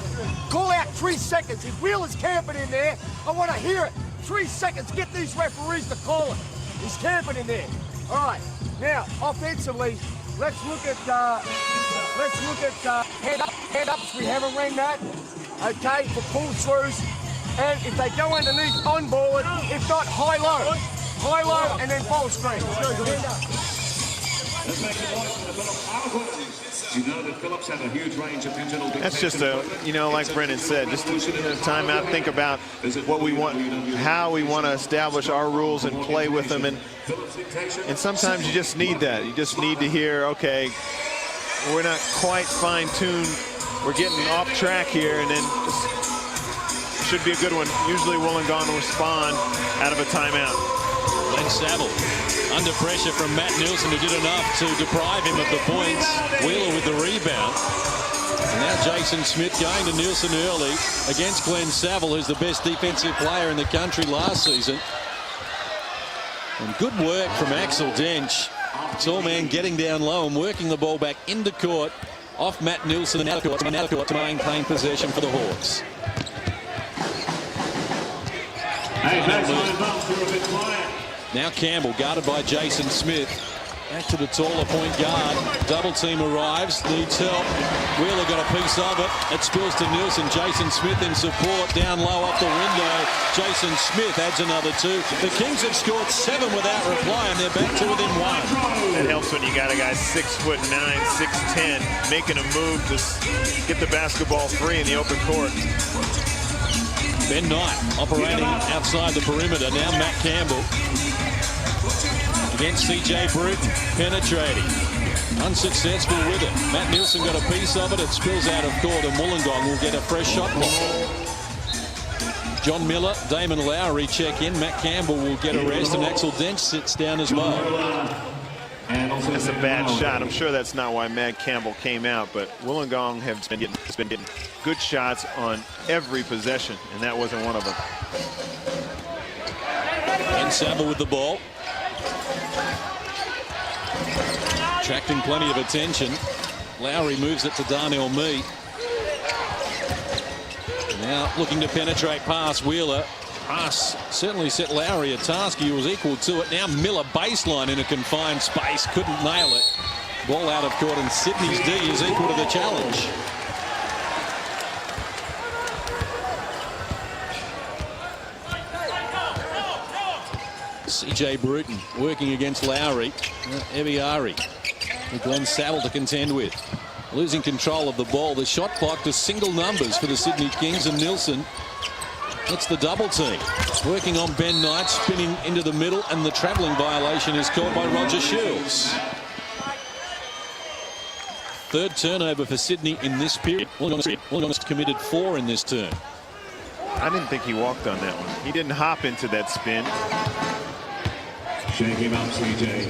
Call out 3 seconds. If Wheeler's camping in there, I want to hear it. 3 seconds. Get these referees to call it. He's camping in there. All right. Now, offensively, let's look at hand ups. We haven't ran that. Okay, for pull throughs, and if they go underneath, on ball it. If not, high low, and then ball screen. That's just a, like Brendan said, just a timeout. Think about what we want, how we want to establish our rules and play with them, and sometimes you just need that. You just need to hear, okay, we're not quite fine-tuned. We're getting off track here, and then just should be a good one. Usually Wollongong will respond out of a timeout. Glen Saville under pressure from Matt Nielsen, who did enough to deprive him of the points. Wheeler with the rebound. And now Jason Smith going to Nielsen early against Glen Saville, who's the best defensive player in the country last season. And good work from Axel Dench. Tall man getting down low and working the ball back into court. Off Matt Nielsen and out of court to maintain possession for the Hawks. Now Campbell guarded by Jason Smith. Back to the taller point guard. Double team arrives. Needs help. Wheeler got a piece of it. It spills to Nielsen. Jason Smith in support. Down low off the window. Jason Smith adds another 2. The Kings have scored 7 without reply, and they're back to within 1. It helps when you got a guy 6'9", 6'10", making a move to get the basketball free in the open court. Ben Knight operating outside the perimeter. Now Matt Campbell. against CJ Bruton, penetrating. Unsuccessful with it. Matt Nielsen got a piece of it. It spills out of court, and Wollongong will get a fresh shot clock. John Miller, Damon Lowry check in. Matt Campbell will get a rest, and Axel Dench sits down as well. That's a bad shot. I'm sure that's not why Matt Campbell came out, but Wollongong has been getting good shots on every possession, and that wasn't one of them. Glen Saville with the ball. Attracting plenty of attention. Lowry moves it to Darnell Mee. Now looking to penetrate past Wheeler. Haas certainly set Lowry a task. He was equal to it. Now Miller baseline in a confined space. Couldn't nail it. Ball out of court, and Sydney's D is equal to the challenge. CJ Bruton working against Lowry. Ebiari with Glen Saville to contend with. Losing control of the ball. The shot clock to single numbers for the Sydney Kings, and Nielsen hits the double team. Working on Ben Knight, spinning into the middle, and the travelling violation is called by Roger Shields. Third turnover for Sydney in this period. Wollongong's committed 4 in this turn. I didn't think he walked on that one. He didn't hop into that spin. Shake him up, CJ.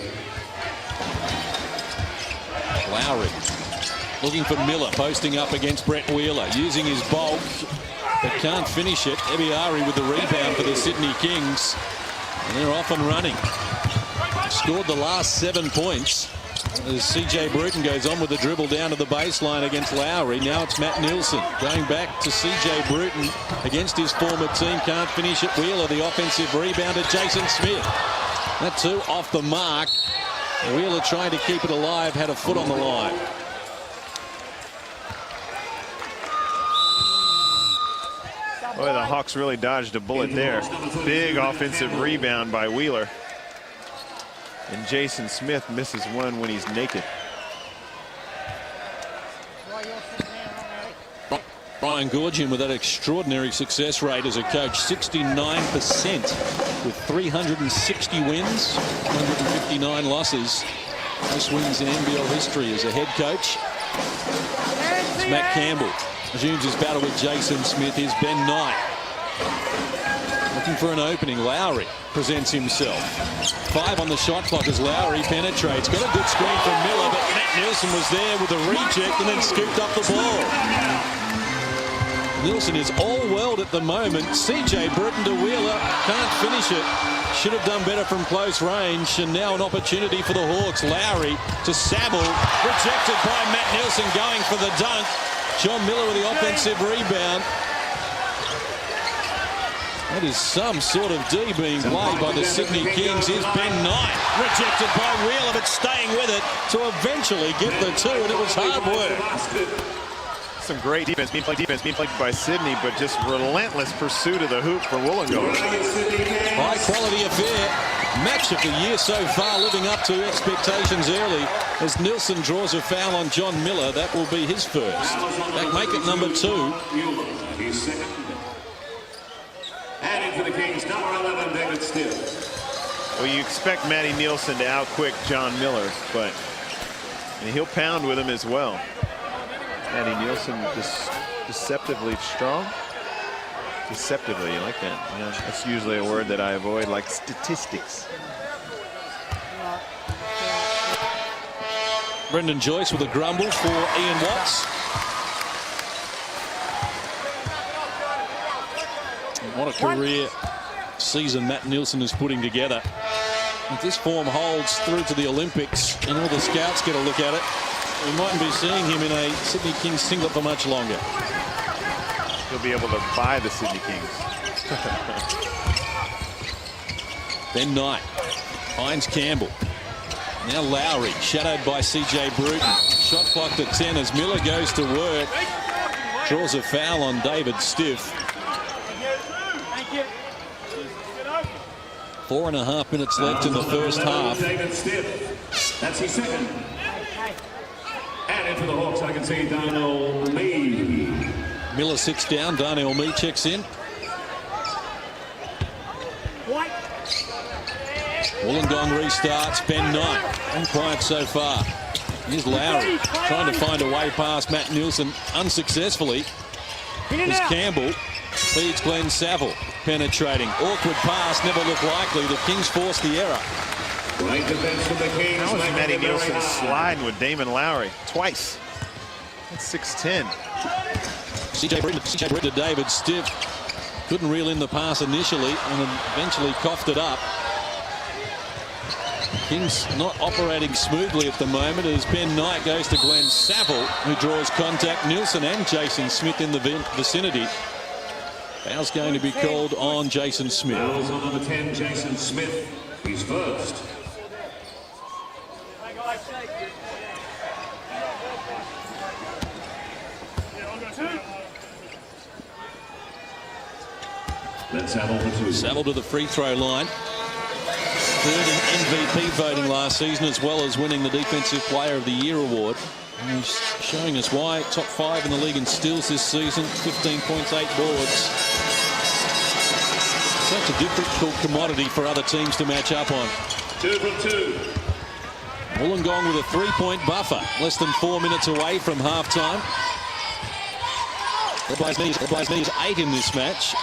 Lowry looking for Miller, posting up against Brett Wheeler, using his bulk, but can't finish it. Ebiari with the rebound for the Sydney Kings, and they're off and running. Scored the last 7 points as CJ Bruton goes on with the dribble down to the baseline against Lowry. Now it's Matt Nielsen going back to CJ Bruton against his former team. Can't finish it. Wheeler, the offensive rebounder. Jason Smith. That too off the mark. Wheeler trying to keep it alive, had a foot on the line. Boy, the Hawks really dodged a bullet there. Big offensive rebound by Wheeler. And Jason Smith misses one when he's naked. Brian Goorjian with that extraordinary success rate as a coach, 69% with 360 wins, 159 losses. Most wins in NBL history as a head coach. It's Matt Campbell. Resumes his battle with Jason Smith. Here's Ben Knight. Looking for an opening. Lowry presents himself. 5 on the shot clock as Lowry penetrates. Got a good screen from Miller, but Matt Nielsen was there with a reject and then scooped up the ball. Nielsen is all world at the moment. CJ Bruton to Wheeler. Can't finish it. Should have done better from close range. And now an opportunity for the Hawks. Lowry to Saville. Rejected by Matt Nielsen going for the dunk. John Miller with the offensive rebound. That is some sort of D being played by the Sydney Kings. Here's Ben Knight. Rejected by Wheeler, but staying with it to eventually get the 2, and it was hard work. Some great defense being played by Sydney, but just relentless pursuit of the hoop for Wollongong. High quality affair. Match of the year so far, living up to expectations early as Nielsen draws a foul on John Miller. That will be his first. That make it number 2. He's second. Adding for the Kings, number 11, David Still. Well, you expect Matty Nielsen to outquick John Miller, but he'll pound with him as well. Matty Nielsen deceptively strong. Deceptively, you like that? Yeah, that's usually a word that I avoid, like statistics. Brendan Joyce with a grumble for Ian Watts. What a career season Matt Nielsen is putting together. If this form holds through to the Olympics and all the scouts get a look at it, we mightn't be seeing him in a Sydney Kings singlet for much longer. He'll be able to buy the Sydney Kings. Ben Knight, Hines Campbell. Now Lowry, shadowed by CJ Bruton. Shot clock to 10 as Miller goes to work. Draws a foul on David Stiff. 4.5 minutes left in the first half. David Stiff. That's his second. And for the Hawks, I can see Darnell Mee. Miller sits down. Darnell Mee checks in. Wollongong restarts. Ben Knight, unquiet so far. Here's Lowry trying to find a way past Matt Nielsen unsuccessfully. As Campbell feeds Glen Saville, penetrating. Awkward pass, never looked likely. The Kings forced the error. How was Matty Nielsen sliding with Damon Lowry? Twice. That's 6'10". CJ Britton to David Stiff. Couldn't reel in the pass initially and eventually coughed it up. Kings not operating smoothly at the moment as Ben Knight goes to Glen Saville, who draws contact. Nielsen and Jason Smith in the vicinity. Foul's going to be called on Jason Smith. Fouls on number 10, Jason Smith. He's first. Saville to the free throw line. Third in MVP voting last season, as well as winning the Defensive Player of the Year award. And he's showing us why. Top 5 in the league in steals this season. 15 points, 8 boards. Such a difficult commodity for other teams to match up on. 2 from 2. Wollongong with a 3-point buffer. Less than 4 minutes away from halftime. Everybody's needs 8 in this match.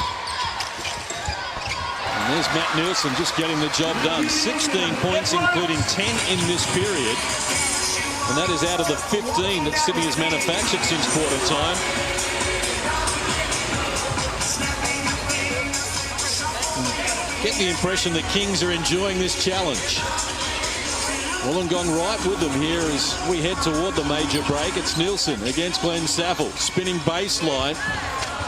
And there's Matt Nielsen just getting the job done. 16 points, including 10 in this period. And that is out of the 15 that Sydney has manufactured since quarter time. Get the impression the Kings are enjoying this challenge. Wollongong right with them here as we head toward the major break. It's Nielsen against Glen Saville. Spinning baseline.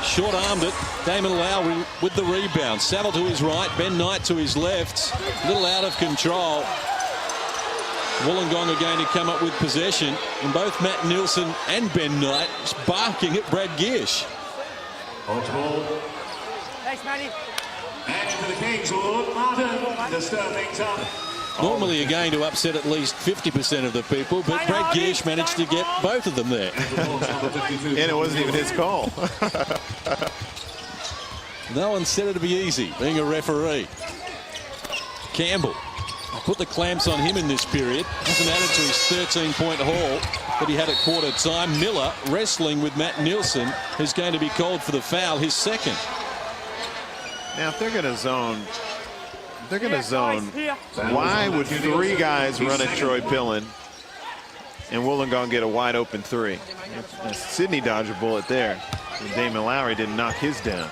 Short-armed it. Damon Lowry with the rebound. Saville to his right. Ben Knight to his left. A little out of control. Wollongong are going to come up with possession. And both Matt Nielsen and Ben Knight barking at Brad Gish. Thanks, Matty. And into the Kings, Lord Martin to stir things up. Normally you're going to upset at least 50% of the people, but Brad Gish managed to get both of them there. And it wasn't even his call. No one said it'd be easy, being a referee. Campbell, put the clamps on him in this period. Hasn't added to his 13-point haul that he had at quarter time. Miller wrestling with Matt Nielsen, who's going to be called for the foul, his second. Now, if they're going to zone, why would 3 guys run at Troy Pillen and Wollongong get a wide open 3? Sydney dodged a bullet there. And Damon Lowry didn't knock his down.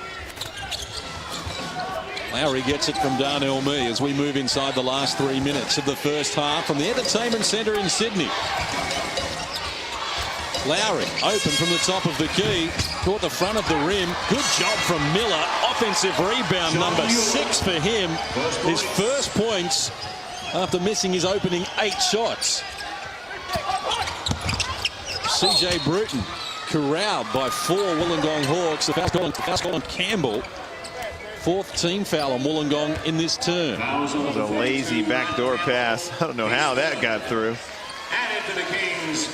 Lowry gets it from Darnell Mee as we move inside the last 3 minutes of the first half from the Entertainment Centre in Sydney. Lowry open from the top of the key, caught the front of the rim. Good job from Miller. Offensive rebound number 6 for him. His first points after missing his opening 8 shots. CJ Bruton corralled by 4 Wollongong Hawks. The foul on Campbell. 4th team foul on Wollongong in this term. It was a lazy backdoor pass. I don't know how that got through. And into the Kings.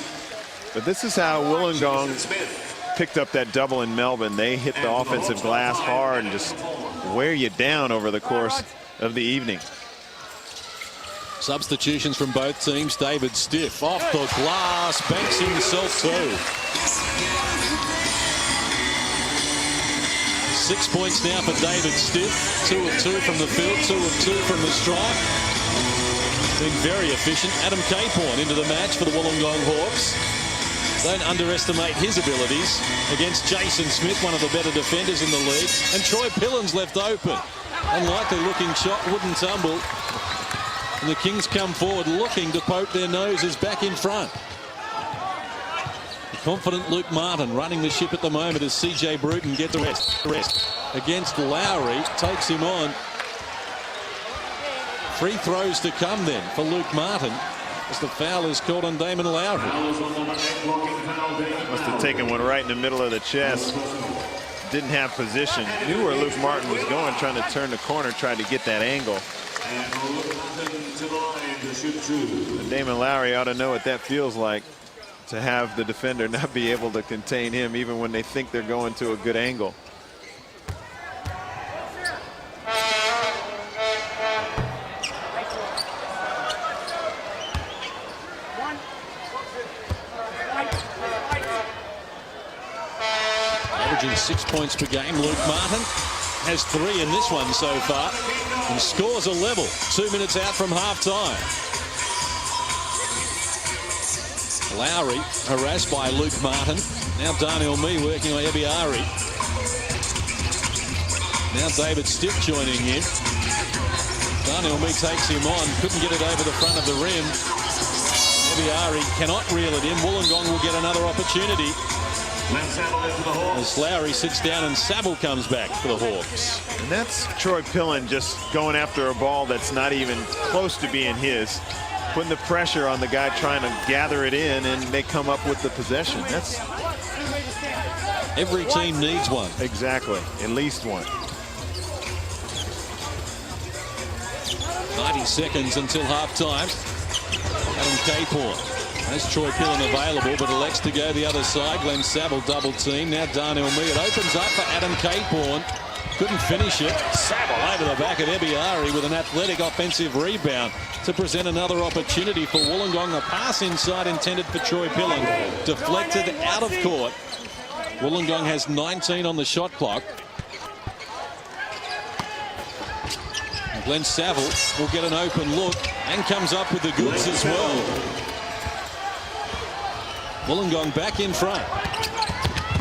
But this is how Wollongong picked up that double in Melbourne. They hit the offensive glass hard and just wear you down over the course of the evening. Substitutions from both teams. David Stiff off the glass, banks himself too. 6 points now for David Stiff. 2 of 2 from the field, 2 of 2 from the stripe. Been very efficient. Adam Caporn into the match for the Wollongong Hawks. Don't underestimate his abilities against Jason Smith, one of the better defenders in the league. And Troy Pillen's left open. Unlikely looking shot, wouldn't tumble. And the Kings come forward looking to poke their noses back in front. The confident Luke Martin running the ship at the moment as CJ Bruton gets the rest. Against Lowry, takes him on. Free throws to come then for Luke Martin, as the foul is called on Damon Lowry. Must have taken one right in the middle of the chest. Didn't have position. Knew where Luke Martin was going, trying to turn the corner, tried to get that angle. And Damon Lowry ought to know what that feels like, to have the defender not be able to contain him even when they think they're going to a good angle. averaging 6 points per game. Luke Martin has 3 in this one so far and scores a level 2 minutes out from half-time. Lowry harassed by Luke Martin. Now Darnell Mee working on Ebiari. Now David Stiff joining in. Darnell Mee takes him on. Couldn't get it over the front of the rim. Ebiari cannot reel it in. Wollongong will get another opportunity. As Lowry sits down and Saville comes back for the Hawks. And that's Troy Pillen just going after a ball that's not even close to being his. Putting the pressure on the guy trying to gather it in, and they come up with the possession. That's every team needs one. Exactly, at least one. 90 seconds until halftime. Adam Capehorn has Troy Pillen available, but elects to go the other side. Glen Saville double team. Now Darnell Mee. It opens up for Adam Capehorn. Couldn't finish it. Saville over the back of Ebiari with an athletic offensive rebound to present another opportunity for Wollongong. The pass inside intended for Troy Pillen. Deflected out of court. Wollongong has 19 on the shot clock. And Glen Saville will get an open look and comes up with the goods as well. Wollongong back in front.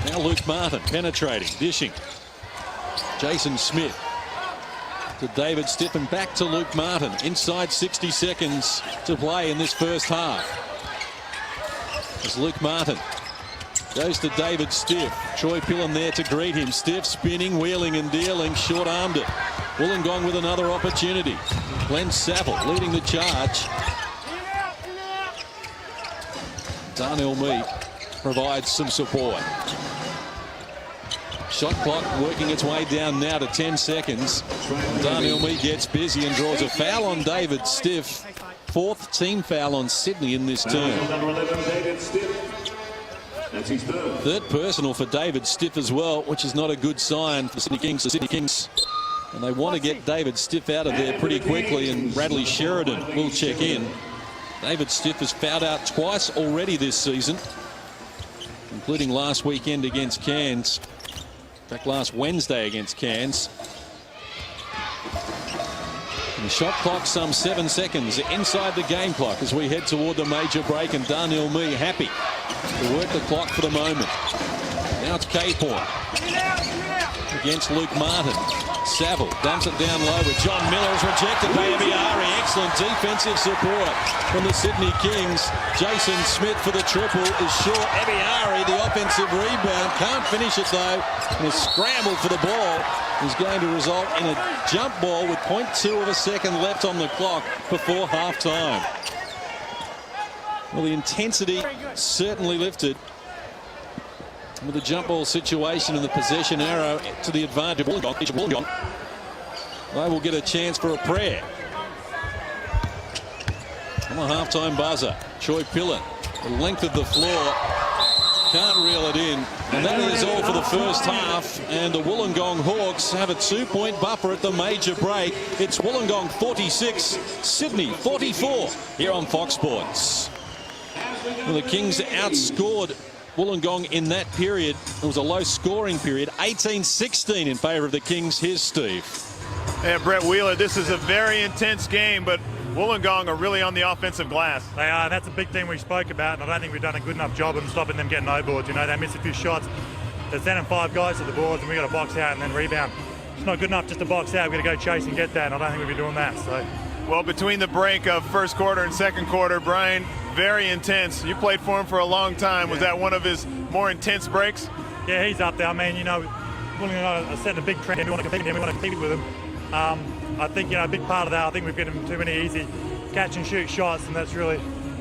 Now Luke Martin penetrating, dishing. Jason Smith to David Stiff and back to Luke Martin. Inside 60 seconds to play in this first half. As Luke Martin goes to David Stiff. Troy Pillen there to greet him. Stiff spinning, wheeling and dealing. Short-armed it. Wollongong with another opportunity. Glen Saville leading the charge. Darnell Mee provides some support. Shot clock working its way down now to 10 seconds. Darnell Mee gets busy and draws a foul on David Stiff. 4th team foul on Sydney in this term. 3rd personal for David Stiff as well, which is not a good sign for the Sydney Kings. The Sydney Kings, and they want to get David Stiff out of there pretty quickly, and Bradley Sheridan will check in. David Stiff has fouled out twice already this season, including last weekend against Cairns. In fact, last Wednesday against Cairns. And the shot clock some 7 seconds inside the game clock as we head toward the major break, and Darnell Mee happy to work the clock for the moment. Now it's Capehorn against Luke Martin. Saville dumps it down low with John Miller. Is rejected by Ebiari. Excellent defensive support from the Sydney Kings. Jason Smith for the triple is short. Ebiari, the offensive rebound, can't finish it though. And a scramble for the ball is going to result in a jump ball with 0.2 of a second left on the clock before halftime. Well, the intensity certainly lifted with the jump ball situation and the possession arrow to the advantage of Wollongong. They will get a chance for a prayer. On the halftime buzzer, Troy Pillen, the length of the floor, can't reel it in. And that is all for the first half. And the Wollongong Hawks have a 2-point buffer at the major break. It's Wollongong 46, Sydney 44 here on Fox Sports. Well, the Kings outscored Wollongong in that period. It was a low-scoring period, 18-16 in favour of the Kings. Here's Steve. Yeah, Brett Wheeler, this is a very intense game, but Wollongong are really on the offensive glass. They are, and that's a big thing we spoke about, and I don't think we've done a good enough job of stopping them getting no boards. You know, they miss a few shots. They're sending 5 guys to the boards, and we've got to box out and then rebound. It's not good enough just to box out. We've got to go chase and get that, and I don't think we've been doing that. So, well, between the break of first quarter and second quarter, Brian, very intense. You played for him for a long time. Was that one of his more intense breaks? Yeah, he's up there. I mean, you know, Wollongong are setting a big trend. We want to compete with him. We want to compete with him. I think, you know, a big part of that, I think we've given him too many easy catch and shoot shots, and that's really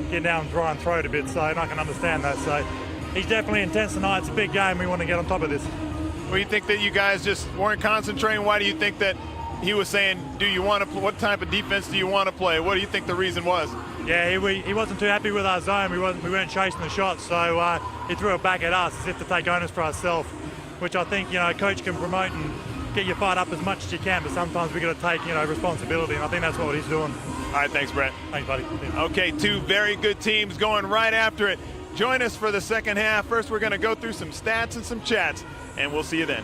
getting down and try and throw it a bit. So, and I can understand that. So, he's definitely intense tonight. It's a big game. We want to get on top of this. Well, you think that you guys just weren't concentrating? Why do you think that he was saying, do you want to, what type of defense do you want to play? What do you think the reason was? Yeah, he wasn't too happy with our zone. We weren't chasing the shots, so he threw it back at us as if to take onus for ourselves, which I think, you know, a coach can promote and get you fired up as much as you can, but sometimes we've got to take, you know, responsibility, and I think that's what he's doing. All right, thanks, Brett. Thanks, buddy. Okay, 2 very good teams going right after it. Join us for the second half. First, we're going to go through some stats and some chats, and we'll see you then.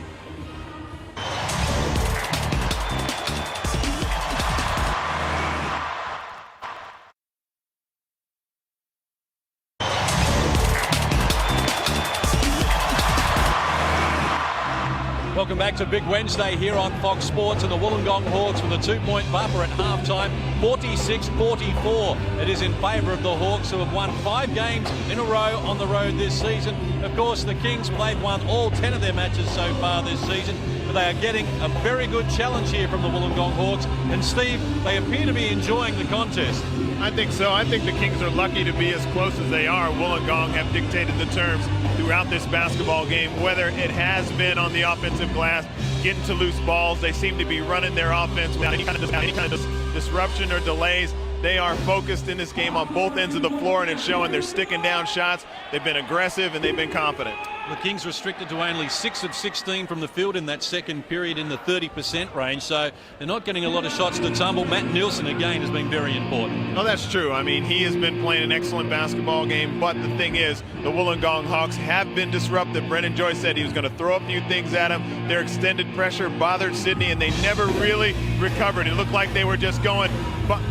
Welcome back to Big Wednesday here on Fox Sports, and the Wollongong Hawks with a 2-point bumper at halftime, 46-44. It is in favour of the Hawks, who have won 5 games in a row on the road this season. Of course, the Kings won all 10 of their matches so far this season, but they are getting a very good challenge here from the Wollongong Hawks. And Steve, they appear to be enjoying the contest. I think so. I think the Kings are lucky to be as close as they are. Wollongong have dictated the terms throughout this basketball game, whether it has been on the offensive glass, getting to loose balls. They seem to be running their offense without any kind of disruption or delays. They are focused in this game on both ends of the floor, and it's showing. They're sticking down shots. They've been aggressive, and they've been confident. The Kings restricted to only 6 of 16 from the field in that second period, in the 30% range, so they're not getting a lot of shots to tumble. Matt Nielsen, again, has been very important. Oh, that's true. I mean, he has been playing an excellent basketball game, but the thing is, the Wollongong Hawks have been disruptive. Brendan Joyce said he was going to throw a few things at him. Their extended pressure bothered Sydney, and they never really recovered. It looked like they were just going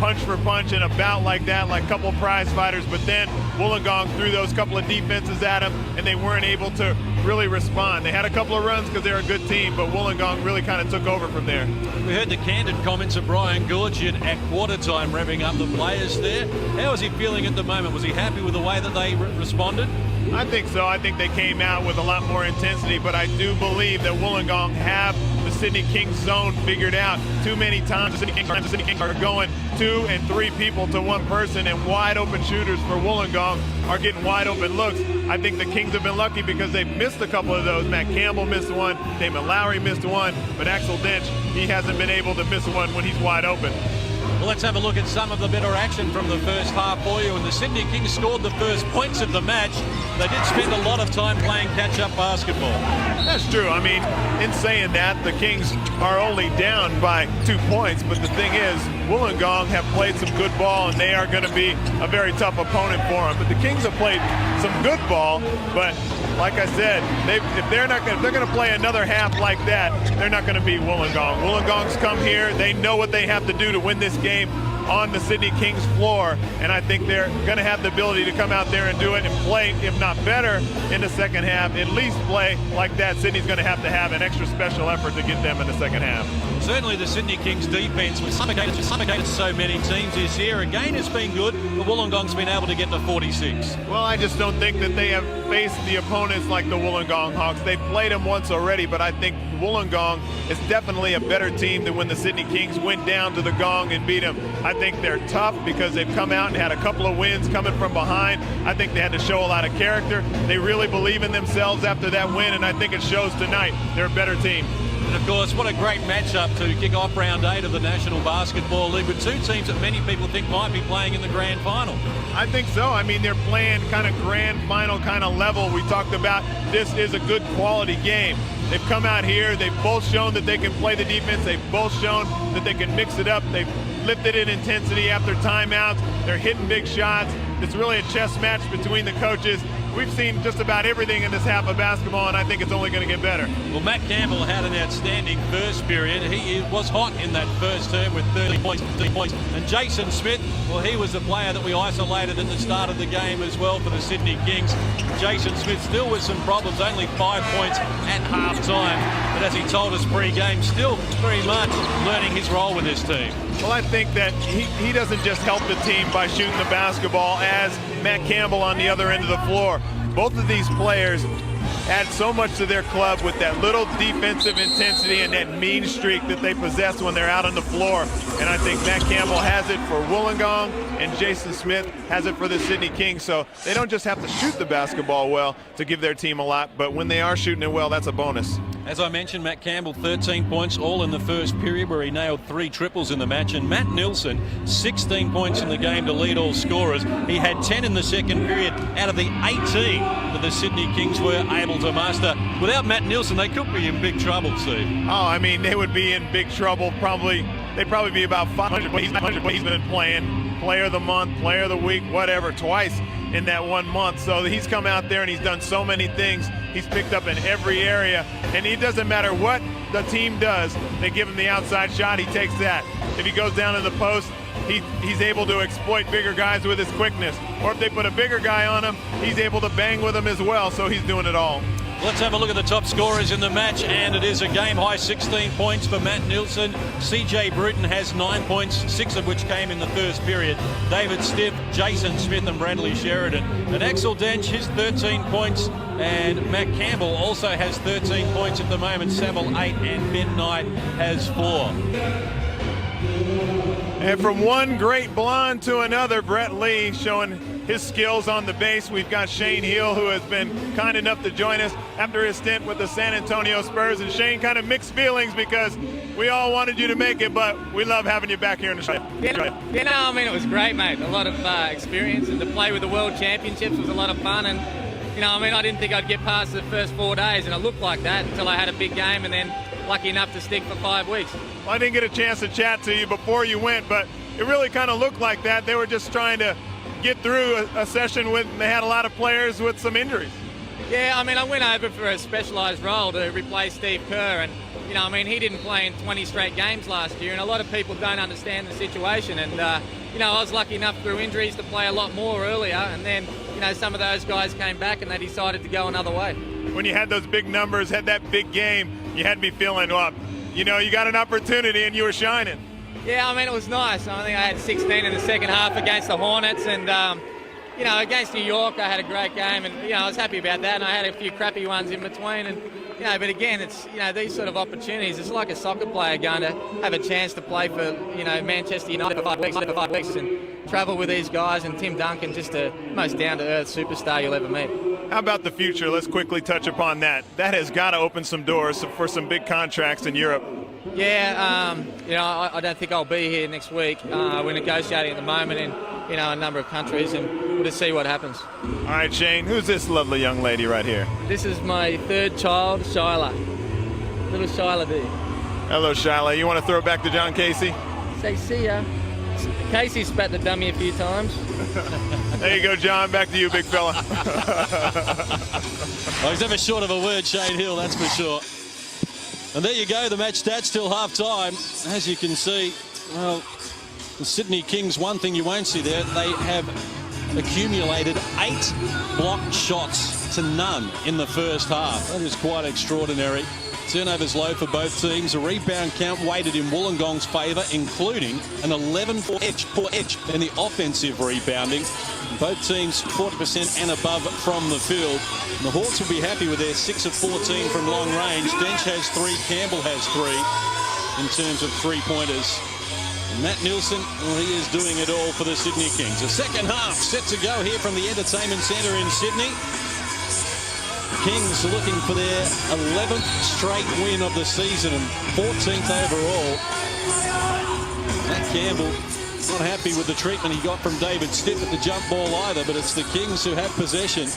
punch for punch in a bout like that, like a couple prize fighters, but then Wollongong threw those couple of defenses at them, and they weren't able to really respond. They had a couple of runs because they're a good team, but Wollongong really kind of took over from there. We heard the candid comments of Brian Goorjian at quarter time, revving up the players there. How is he feeling at the moment? Was he happy with the way that they responded? I think so. I think they came out with a lot more intensity, but I do believe that Wollongong have the Sydney Kings zone figured out. Too many times the Sydney Kings are going 2 and 3 people to one person, and wide open shooters for Wollongong are getting wide open looks. I think the Kings have been lucky because they've missed a couple of those. Matt Campbell missed one, Damon Lowry missed one, but Axel Dench, he hasn't been able to miss one when he's wide open. Well, let's have a look at some of the better action from the first half for you. And the Sydney Kings scored the first points of the match. They did spend a lot of time playing catch-up basketball. That's true. I mean, in saying that, the Kings are only down by 2 points. But the thing is, Wollongong have played some good ball, and they are going to be a very tough opponent for them. But the Kings have played some good ball. But like I said, if they're going to play another half like that, they're not going to beat Wollongong. Wollongong's come here. They know what they have to do to win this game on the Sydney Kings floor, and I think they're going to have the ability to come out there and do it and play, if not better, in the second half. At least play like that. Sydney's going to have an extra special effort to get them in the second half. Certainly the Sydney Kings defence was suffocated so many teams this year. Again, it's been good, but Wollongong's been able to get to 46. Well, I just don't think that they have faced the opponents like the Wollongong Hawks. They've played them once already, but I think Wollongong is definitely a better team than when the Sydney Kings went down to the Gong and beat them. I think they're tough because they've come out and had a couple of wins coming from behind. I think they had to show a lot of character. They really believe in themselves after that win, and I think it shows tonight. They're a better team. And of course, what a great matchup to kick off round 8 of the National Basketball League with 2 teams that many people think might be playing in the grand final. I think so. I mean, they're playing kind of grand final kind of level. We talked about this is a good quality game. They've come out here. They've both shown that they can play the defense. They've both shown that they can mix it up. They've lifted in intensity after timeouts. They're hitting big shots. It's really a chess match between the coaches. We've seen just about everything in this half of basketball, and I think it's only going to get better. Well, Matt Campbell had an outstanding first period. He was hot in that first term with 30 points. And Jason Smith, well, he was the player that we isolated at the start of the game as well for the Sydney Kings. Jason Smith still with some problems, only 5 points at half-time. But as he told us pre-game, still very much learning his role with this team. Well, I think that he doesn't just help the team by shooting the basketball as Matt Campbell on the other end of the floor. Both of these players add so much to their club with that little defensive intensity and that mean streak that they possess when they're out on the floor. And I think Matt Campbell has it for Wollongong, and Jason Smith has it for the Sydney Kings. So they don't just have to shoot the basketball well to give their team a lot, but when they are shooting it well, that's a bonus. As I mentioned, Matt Campbell, 13 points, all in the first period where he nailed 3 triples in the match. And Matt Nielsen, 16 points in the game to lead all scorers. He had 10 in the second period out of the 18 that the Sydney Kings were able to muster. Without Matt Nielsen, they could be in big trouble, Steve. Oh, I mean, they would be in big trouble. They'd probably be about 500. He's been playing. Player of the month, player of the week, whatever, twice. in that 1 month. So he's come out there and he's done so many things. He's picked up in every area, and it doesn't matter what the team does. They give him the outside shot, he takes that. If he goes down in the post, he's able to exploit bigger guys with his quickness. Or if they put a bigger guy on him, he's able to bang with him as well. So he's doing it all. Let's have a look at the top scorers in the match, and it is a game-high 16 points for Matt Nielsen. CJ Bruton has 9 points, 6 of which came in the first period. David Stiff, Jason Smith and Bradley Sheridan. And Axel Dench, his 13 points, and Matt Campbell also has 13 points at the moment. Saville 8 and Ben Knight has 4. And from one great blonde to another, Brett Lee showing his skills on the base. We've got Shane Hill, who has been kind enough to join us after his stint with the San Antonio Spurs. And Shane, kind of mixed feelings because we all wanted you to make it, but we love having you back here in Australia. I mean, it was great, mate. A lot of experience, and to play with the World Championships was a lot of fun. And, I didn't think I'd get past the first 4 days, and it looked like that until I had a big game, and then lucky enough to stick for 5 weeks. Well, I didn't get a chance to chat to you before you went, but it really kind of looked like that. They were just trying to get through a session with, they had a lot of players with some injuries. Yeah, I mean, I went over for a specialised role to replace Steve Kerr, and, he didn't play in 20 straight games last year, and a lot of people don't understand the situation, and, I was lucky enough through injuries to play a lot more earlier, and then, some of those guys came back and they decided to go another way. When you had those big numbers, had that big game, you had me feeling up. You got an opportunity and you were shining. Yeah, I mean, it was nice. I think I had 16 in the second half against the Hornets, and, against New York, I had a great game, and, I was happy about that, and I had a few crappy ones in between, and, but again, it's, these sort of opportunities, it's like a soccer player going to have a chance to play for, Manchester United for 5 weeks, and travel with these guys, and Tim Duncan, just the most down-to-earth superstar you'll ever meet. How about the future? Let's quickly touch upon that. That has got to open some doors for some big contracts in Europe. Yeah, I don't think I'll be here next week. We're negotiating at the moment in, a number of countries, and we'll just see what happens. All right, Shane, who's this lovely young lady right here? This is my third child, Shyla. Little Shyla D. Hello, Shyla. You want to throw it back to John Casey? Say see ya. Casey spat the dummy a few times. There you go, John. Back to you, big fella. Oh, he's never short of a word, Shane Hill, that's for sure. And there you go, the match stats till half-time. As you can see, well, the Sydney Kings, one thing you won't see there, they have accumulated 8 blocked shots to none in the first half. That is quite extraordinary. Turnovers low for both teams. A rebound count weighted in Wollongong's favour, including an 11 for edge in the offensive rebounding. Both teams 40% and above from the field. And the Hawks will be happy with their 6 of 14 from long range. Dench has 3, Campbell has 3 in terms of three-pointers. And Matt Nielsen, well, he is doing it all for the Sydney Kings. The second half set to go here from the Entertainment Centre in Sydney. Kings looking for their 11th straight win of the season and 14th overall. Matt Campbell not happy with the treatment he got from David Stiff at the jump ball either, but it's the Kings who have possession.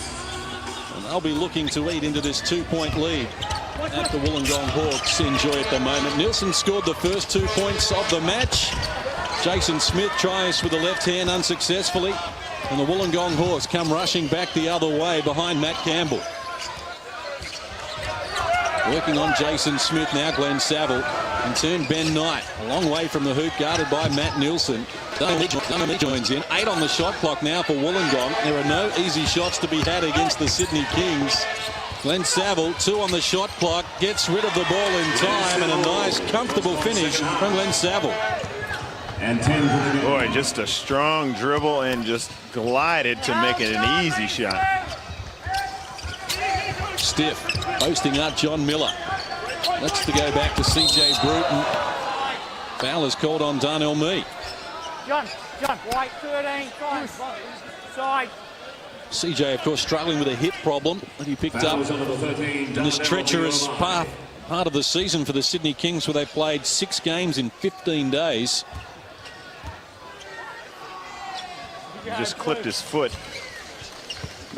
And they'll be looking to eat into this 2-point lead that the Wollongong Hawks enjoy at the moment. Nielsen scored the first 2 points of the match. Jason Smith tries with the left hand unsuccessfully. And the Wollongong Hawks come rushing back the other way behind Matt Campbell. Working on Jason Smith now, Glen Saville. In turn, Ben Knight, a long way from the hoop, guarded by Matt Nielsen. Dunham joins in. 8 on the shot clock now for Wollongong. There are no easy shots to be had against the Sydney Kings. Glen Saville, 2 on the shot clock, gets rid of the ball in time, and a nice, comfortable finish from Glen Saville. Boy, just a strong dribble and just glided to make it an easy shot. Stiff posting up John Miller. Lets to go back to CJ Bruton. Foul is called on Darnell Mee. John, white 13, side. CJ, of course, struggling with a hip problem that he picked up in this treacherous part of the season for the Sydney Kings, where they played 6 games in 15 days. He just clipped his foot.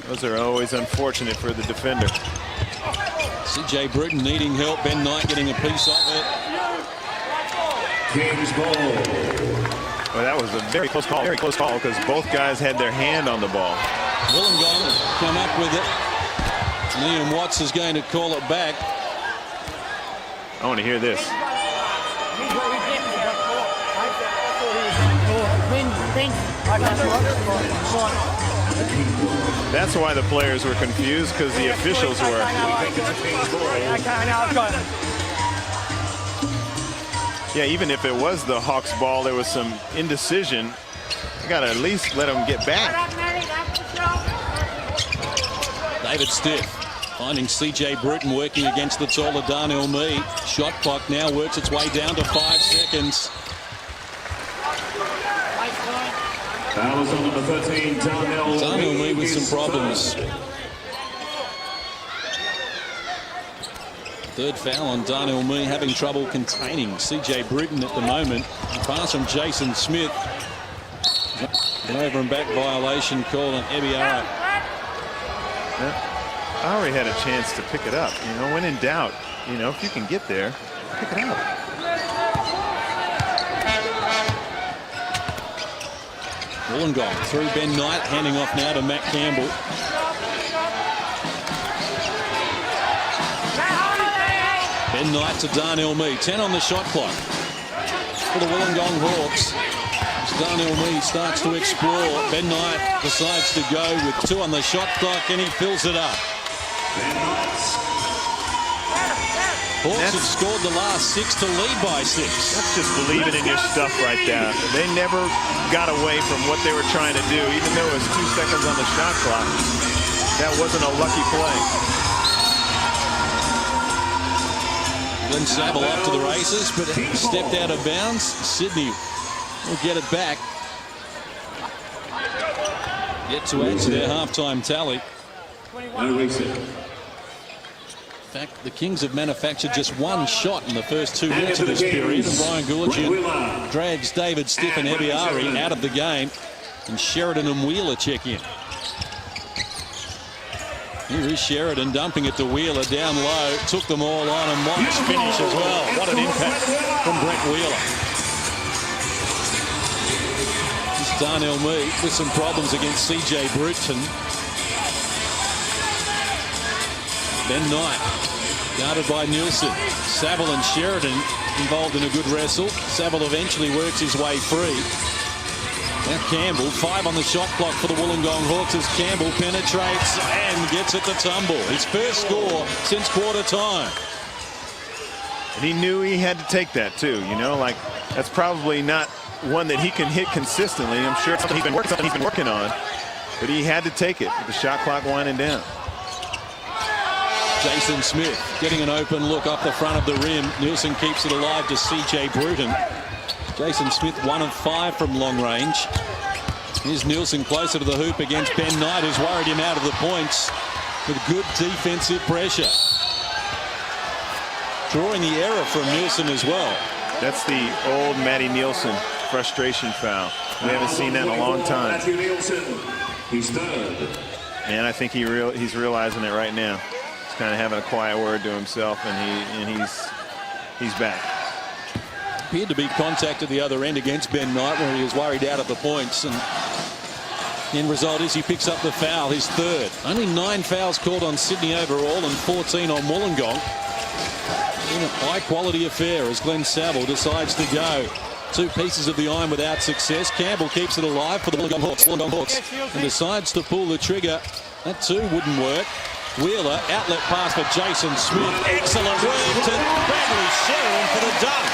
Those are always unfortunate for the defender. CJ Bruton needing help. Ben Knight getting a piece of it. Kings ball. that was a very close call, because both guys had their hand on the ball. Wollongong come up with it. Liam Watts is going to call it back. I want to hear this. That's why the players were confused, because the officials were. Yeah, even if it was the Hawks ball, there was some indecision. You got to at least let them get back. David Stiff finding CJ Bruton working against the taller Darnell Mee. Shot clock now works its way down to 5 seconds. Fouls on number 13, Darnell Mee with some problems. Third foul on Darnell Mee, having trouble containing CJ Bruton at the moment. A pass from Jason Smith. An over and back violation called on Ebiara. I already had a chance to pick it up. You know, when in doubt, you know, if you can get there, pick it up. Wollongong through Ben Knight, handing off now to Matt Campbell. Ben Knight to Darnell Mee. 10 on the shot clock for the Wollongong Hawks. As Darnell Mee starts to explore, Ben Knight decides to go with 2 on the shot clock, and he fills it up. Hawks have scored the last 6 to lead by 6. That's just believing in your stuff right there. They never got away from what they were trying to do, even though it was 2 seconds on the shot clock. That wasn't a lucky play. Glen Saville off to the races, but stepped out of bounds. Sydney will get it back. Yet to add to their halftime tally. No reset. In fact, the Kings have manufactured just 1 shot in the first 2 minutes of this period. And Brian Goorjian drags David Stiff and Ebiari out of the game. And Sheridan and Wheeler check in. Here is Sheridan dumping it to Wheeler down low. Took them all on, and Mott's finish as well. What an impact from Brett Wheeler. This Darnell Mee with some problems against CJ Bruton. Ben Knight guarded by Nielsen. Saville and Sheridan involved in a good wrestle. Saville eventually works his way free. Now Campbell, 5 on the shot clock for the Wollongong Hawks as Campbell penetrates and gets it to tumble. His first score since quarter time. And he knew he had to take that too, you know, like that's probably not one that he can hit consistently. I'm sure it's something he's been working on, but he had to take it with the shot clock winding down. Jason Smith getting an open look up the front of the rim. Nielsen keeps it alive to CJ Bruton. Jason Smith 1 of 5 from long range. Here's Nielsen closer to the hoop against Ben Knight, who's worried him out of the points with good defensive pressure. Drawing the error from Nielsen as well. That's the old Matty Nielsen frustration foul. We haven't seen that in a long time. He's third. And I think he's realizing it right now. He's kind of having a quiet word to himself, and he's back. Appeared to be contact at the other end against Ben Knight, where he was worried out of the points, and the end result is he picks up the foul, his 3rd. Only 9 fouls called on Sydney overall and 14 on Wollongong. In a high-quality affair as Glen Saville decides to go. 2 pieces of the iron without success. Campbell keeps it alive for the Wollongong Hawks and decides to pull the trigger. That too wouldn't work. Wheeler, outlet pass for Jason Smith. Excellent work to Bradley Sheridan for the dunk.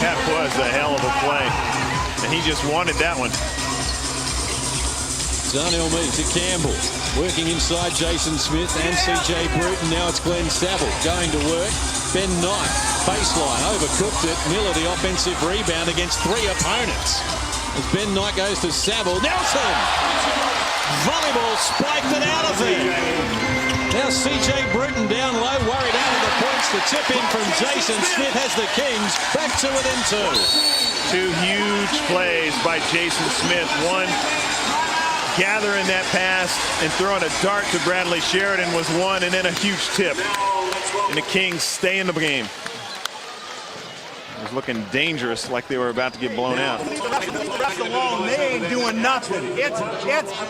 That was a hell of a play, and he just wanted that one. Darnell Mee to Campbell, working inside Jason Smith and CJ Bruton. Now it's Glen Saville going to work. Ben Knight, baseline, overcooked it. Miller the offensive rebound against 3 opponents. As Ben Knight goes to Saville. Nelson! Volleyball spiked it out of there. Now CJ Bruton down low, worried out of the points. The tip in from Jason Smith has the Kings back to within 2. 2 huge plays by Jason Smith. One, gathering that pass and throwing a dart to Bradley Sheridan was one, and then a huge tip. And the Kings stay in the game. It was looking dangerous, like they were about to get blown out. That's alone, they ain't doing nothing. It's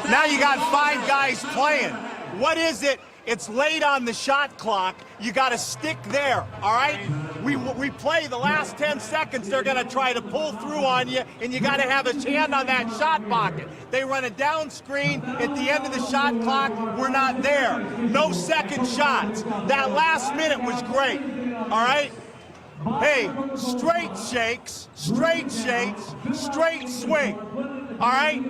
now you got 5 guys playing. What is it? It's late on the shot clock. You got to stick there, all right? We play the last 10 seconds. They're going to try to pull through on you, and you got to have a hand on that shot pocket. They run a down screen at the end of the shot clock. We're not there. No second shots. That last minute was great, all right? Hey, straight shakes, straight swing, all right?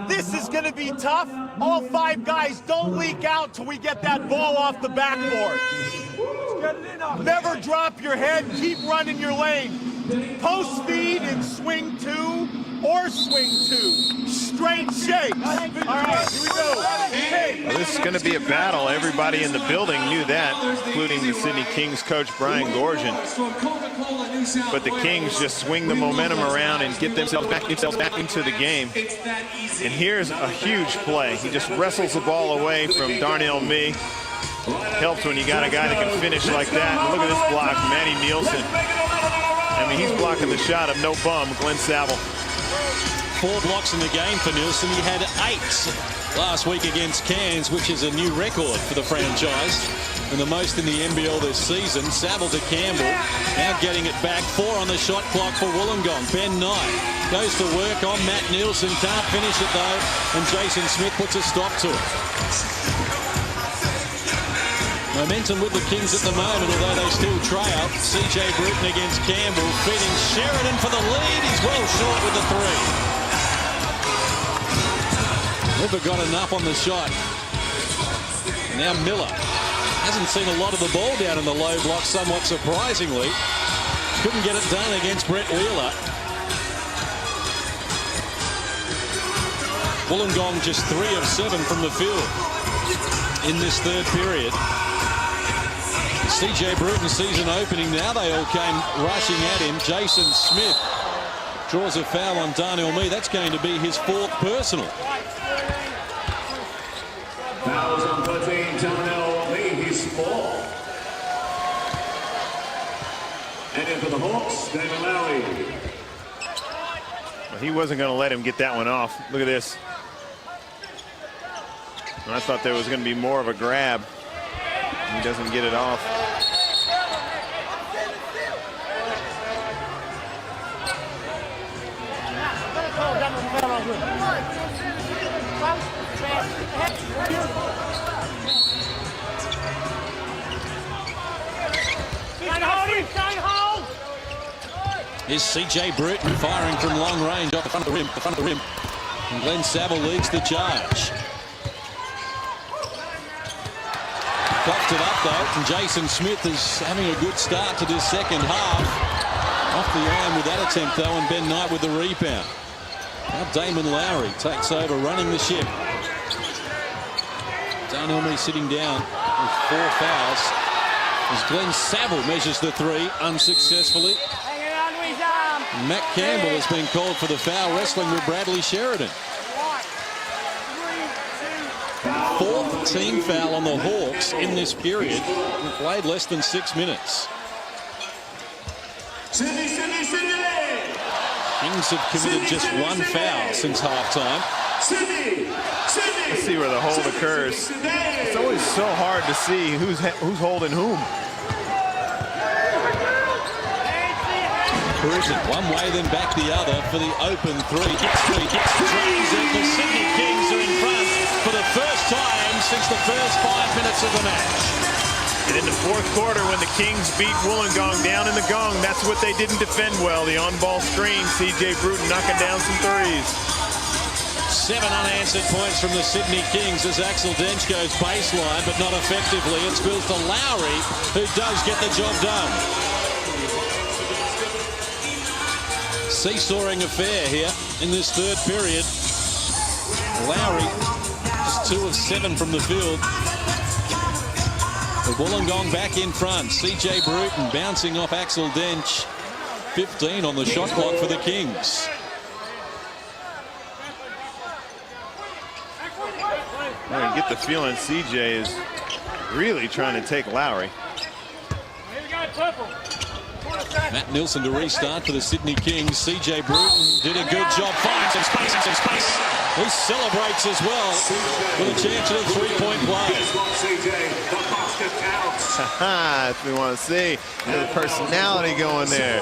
This is going to be tough. All 5 guys don't leak out till we get that ball off the backboard. Never drop your head. Keep running your lane. Post speed and swing 2 or swing 2. Straight shakes. All right, here we go. Hey. Well, this is going to be a battle. Everybody in the building knew that, including the Sydney Kings coach Brian Goorjian. But the Kings just swing the momentum around and get themselves back into the game. And here's a huge play. He just wrestles the ball away from Darnell Mee. Helps when you got a guy that can finish like that. And look at this block, Matty Nielsen. I mean, he's blocking the shot of no bum, Glen Saville. 4 blocks in the game for Nielsen. He had 8 last week against Cairns, which is a new record for the franchise, and the most in the NBL this season. Saville to Campbell, now getting it back. 4 on the shot clock for Wollongong. Ben Knight goes to work on Matt Nielsen, can't finish it though, and Jason Smith puts a stop to it. Momentum with the Kings at the moment, although they still trail. CJ Bruton against Campbell, feeding Sheridan for the lead. He's well short with the 3. Never got enough on the shot. Now Miller hasn't seen a lot of the ball down in the low block, somewhat surprisingly. Couldn't get it done against Brett Wheeler. Wollongong just 3 of 7 from the field in this 3rd period. CJ Bruton season opening, now they all came rushing at him. Jason Smith draws a foul on Darnell Mee. That's going to be his 4th personal. Fouls on 13, Darnell Mee, his 4th. And in for the Hawks, David Lowry. Well, he wasn't going to let him get that one off. Look at this. I thought there was going to be more of a grab. He doesn't get it off. Here's CJ Bruton firing from long range off the front of the rim, And Glen Saville leads the charge. Coughed it up though, and Jason Smith is having a good start to this 2nd half. Off the iron with that attempt though, and Ben Knight with the rebound. Now Damon Lowry takes over, running the ship. Darnell Mee sitting down with 4 fouls as Glen Saville measures the 3 unsuccessfully. Matt Campbell has been called for the foul, wrestling with Bradley Sheridan. 4th team foul on the Hawks in this period. We played less than 6 minutes. Kings have committed just 1 foul since halftime. Let's see where the hold occurs. It's always so hard to see who's holding whom. Goorjian one way, then back the other for the open 3. Drains it. The Sydney Kings are in front for the first time since the first 5 minutes of the match. And in the 4th quarter, when the Kings beat Wollongong down in the gong, that's what they didn't defend well. The on-ball screen, CJ Bruton knocking down some 3s. 7 unanswered points from the Sydney Kings as Axel Dench goes baseline, but not effectively. It spills to Lowry, who does get the job done. Seesawing affair here in this 3rd period. Lowry just 2 of 7 from the field. The Wollongong back in front. CJ Bruton bouncing off Axel Dench. 15 on the shot clock for the Kings. Well, you get the feeling CJ is really trying to take Lowry. Matt Nilsson to restart for the Sydney Kings. CJ Bruton did a good job. Finds some space. He celebrates as well with a chance at a three-point play. If we want to see the personality going there.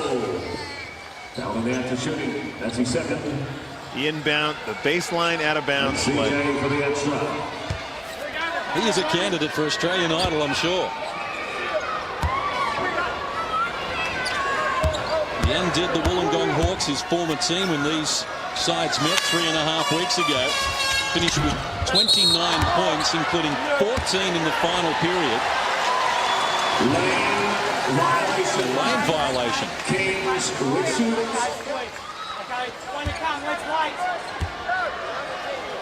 The inbound, the baseline out of bounds play. He is a candidate for Australian Idol, I'm sure. He undid the Wollongong Hawks, his former team, when these sides met 3.5 weeks ago. Finished with 29 points, including 14 in the final period. Lane violation.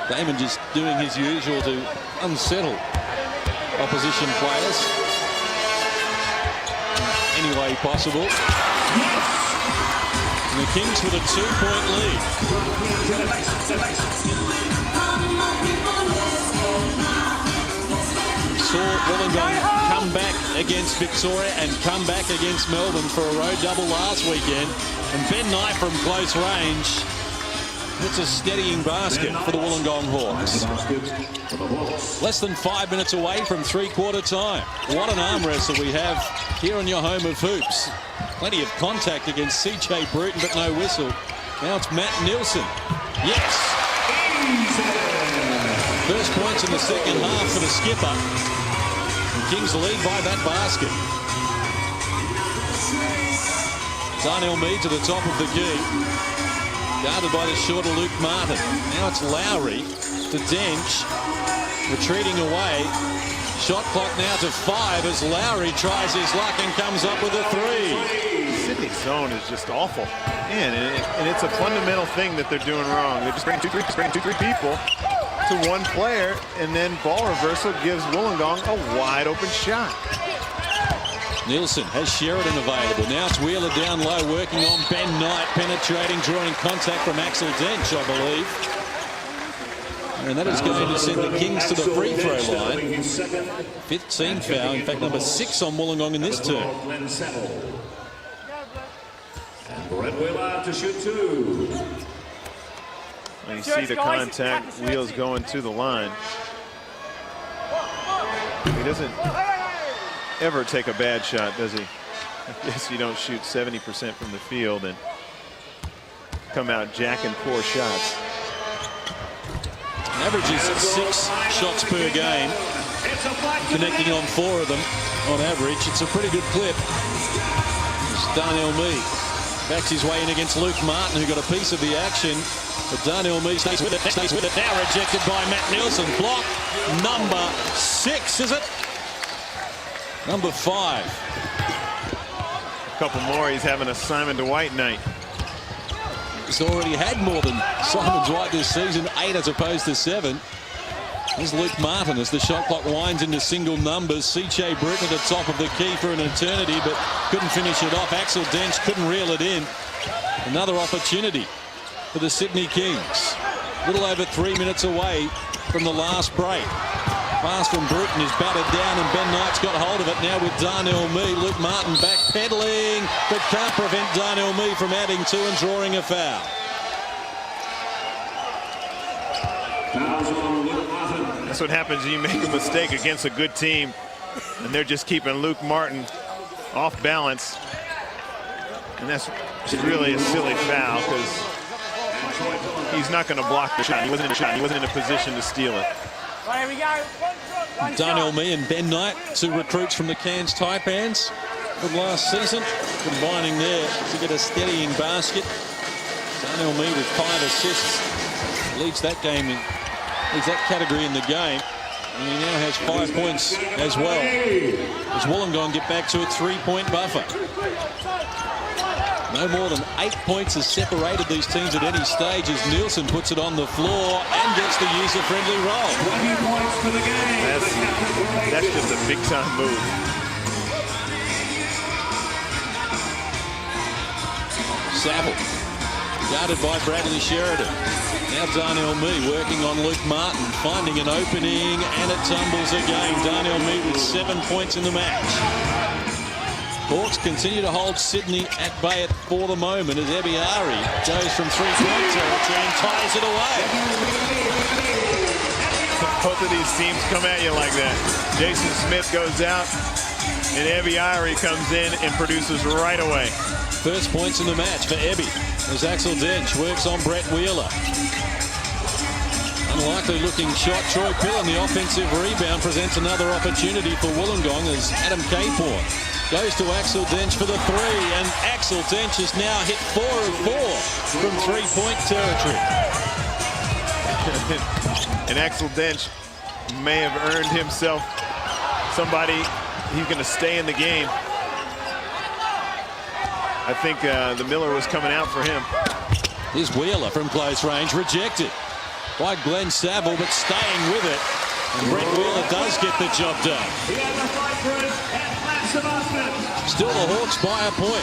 Damon just doing his usual to unsettle opposition players any way possible. And the Kings with a 2-point lead. Saw Wollongong come back against Victoria and come back against Melbourne for a road double last weekend. And Ben Knight from close range puts a steadying basket for the Wollongong Hawks. Less than 5 minutes away from three-quarter time. What an arm wrestle we have here on your home of hoops. Plenty of contact against CJ Bruton, but no whistle. Now it's Matt Nilsson. Yes! First points in the second half for the skipper. The Kings lead by that basket. Darnell Mead to the top of the key. Guarded by the shorter Luke Martin. Now it's Lowry to Dench. Retreating away. Shot clock now to 5 as Lowry tries his luck and comes up with a 3. Sydney's zone is just awful. Man, and it's a fundamental thing that they're doing wrong. They're just bringing two, three people to one player, and then ball reversal gives Wollongong a wide open shot. Nielsen has Sheridan available. Now it's Wheeler down low, working on Ben Knight, penetrating, drawing contact from Axel Dench, I believe. And that is going to send the Kings to the free throw line. 5th team foul, in fact number 6 on Wollongong in this term. Glen Saville. And Brett Wheeler to shoot 2. And you see the contact, Wheels going to the line. He doesn't ever take a bad shot, does he? I guess you don't shoot 70% from the field and come out jacking poor shots. Averages 6 shots per game, connecting on 4 of them on average. It's a pretty good clip. It's Darnell Mead backs his way in against Luke Martin, who got a piece of the action. But Darnell Mead stays with it. Now rejected by Matt Nilsson. Block number 6, is it? Number 5. A couple more. He's having a Simon Dwight night. He's already had more than Simon Dwight this season, 8 as opposed to 7. Here's Luke Martin as the shot clock winds into single numbers. CJ Bruton at the top of the key for an eternity, but couldn't finish it off. Axel Dench couldn't reel it in. Another opportunity for the Sydney Kings. A little over 3 minutes away from the last break. Pass from Bruton is battered down and Ben Knight's got hold of it now with Darnell Mead. Luke Martin backpedaling, but can't prevent Darnell Mead from adding 2 and drawing a foul. That's what happens when you make a mistake against a good team and they're just keeping Luke Martin off balance. And that's really a silly foul because he's not going to block the shot. He wasn't in the shot. He wasn't in a position to steal it. Here we go. Darnell Mead and Ben Knight, 2 recruits from the Cairns Taipans from last season, combining there to get a steadying basket. Darnell Mead with 5 assists, leads that game in, leads that category in the game, and he now has 5 points as well. As Wollongong get back to a 3-point buffer. No more than 8 points has separated these teams at any stage as Nielsen puts it on the floor and gets the user-friendly roll. 20 points for the game. That's just a big-time move. Saville, guarded by Bradley Sheridan. Now Darnell Mead working on Luke Martin, finding an opening, and it tumbles again. Darnell Mead with 7 points in the match. Hawks continue to hold Sydney at bay for the moment as Ebiari goes from three-point territory and ties it away. Both of these teams come at you like that. Jason Smith goes out, and Ebiari comes in and produces right away. First points in the match for Ebby as Axel Dench works on Brett Wheeler. Unlikely looking shot. Troy Pillen, the offensive rebound, presents another opportunity for Wollongong as Adam Capehorn goes to Axel Dench for the three, and Axel Dench has now hit 4 of 4 from three-point territory. And Axel Dench may have earned himself somebody he's going to stay in the game. I think the Miller was coming out for him. Here's Wheeler from close range, rejected by Glen Saville, but staying with it. And Brett Wheeler does get the job done. Still the Hawks by a point.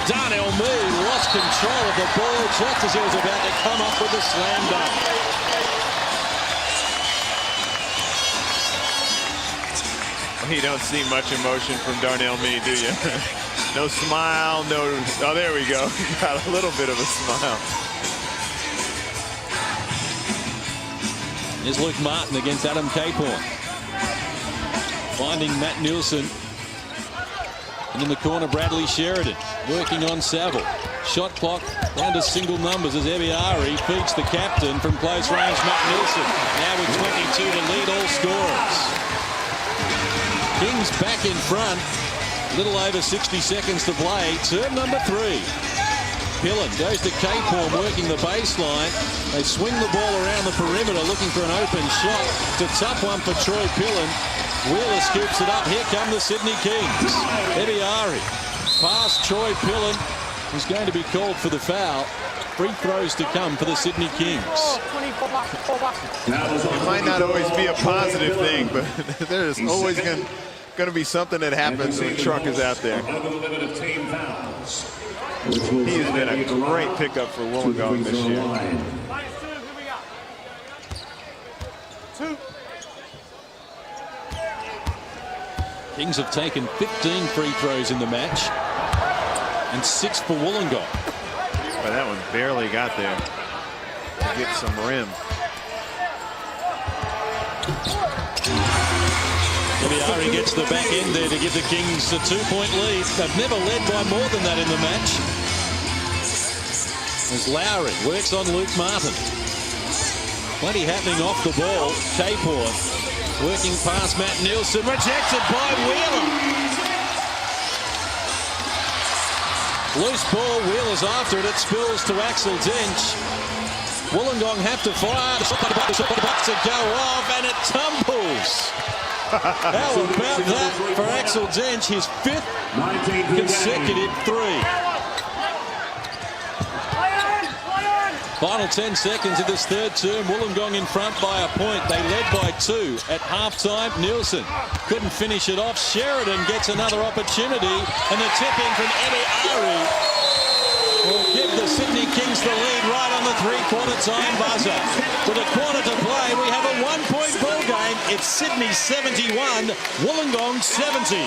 Darnell Mead lost control of the ball just as he was about to come up with a slam dunk. You don't see much emotion from Darnell Mead, do you? No smile, no... Oh, there we go. Got a little bit of a smile. Here's Luke Martin against Adam Capehorn. Finding Matt Nielsen. And in the corner, Bradley Sheridan working on Saville. Shot clock down to single numbers as Ebiari feeds the captain from close range, Matt Nielsen. Now with 22 to lead all scorers. Kings back in front. Little over 60 seconds to play. Term number 3. Pillen goes to Capehorn working the baseline. They swing the ball around the perimeter looking for an open shot. It's a tough one for Troy Pillen. Wheeler scoops it up. Here come the Sydney Kings. Ebiari past Troy Pillen, who's going to be called for the foul. Free throws to come for the Sydney Kings. It might not always be a positive thing, but there's always going to be something that happens when Truck is out there. He has been a great pickup for Wollongong this year. Kings have taken 15 free throws in the match and 6 for Wollongong. But that one barely got there to get some rim. Ebiari gets the back end there to give the Kings a 2-point lead. They've never led by more than that in the match. As Lowry works on Luke Martin. Plenty happening off the ball. Capehorn working past Matt Nielsen. Rejected by Wheeler. Loose ball. Wheeler's after it. It spills to Axel Dench. Wollongong have to fire. The shot about to go off, and it tumbles. How about that for Axel Dench, his 5th consecutive 3. Final 10 seconds of this third term. Wollongong in front by a point. They led by 2 at halftime. Nielsen couldn't finish it off. Sheridan gets another opportunity, and the tip-in from Ebiari will give the Sydney Kings the lead right on the 3-quarter time buzzer. With a quarter to play, we have a 1-point ball game. It's Sydney 71, Wollongong 70.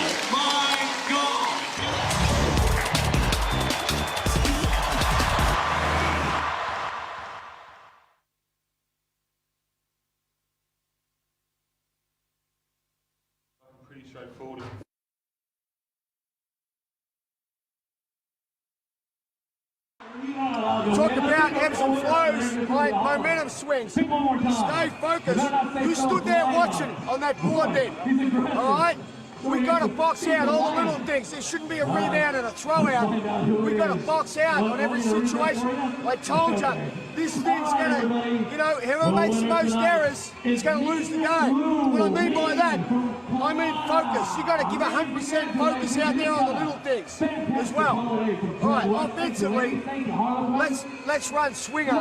Pretty straightforward. Talk about ebbs and flows, like momentum swings. Stay focused. You stood there watching on that board then, all right? We got to box out all the little things. There shouldn't be a rebound and a throw out. We got to box out on every situation. I told you, this thing's going to, you know, whoever makes the most errors is going to lose the game. What I mean by that, I mean focus. You got to give 100% focus out there on the little things as well. All right, offensively, let's run swinger,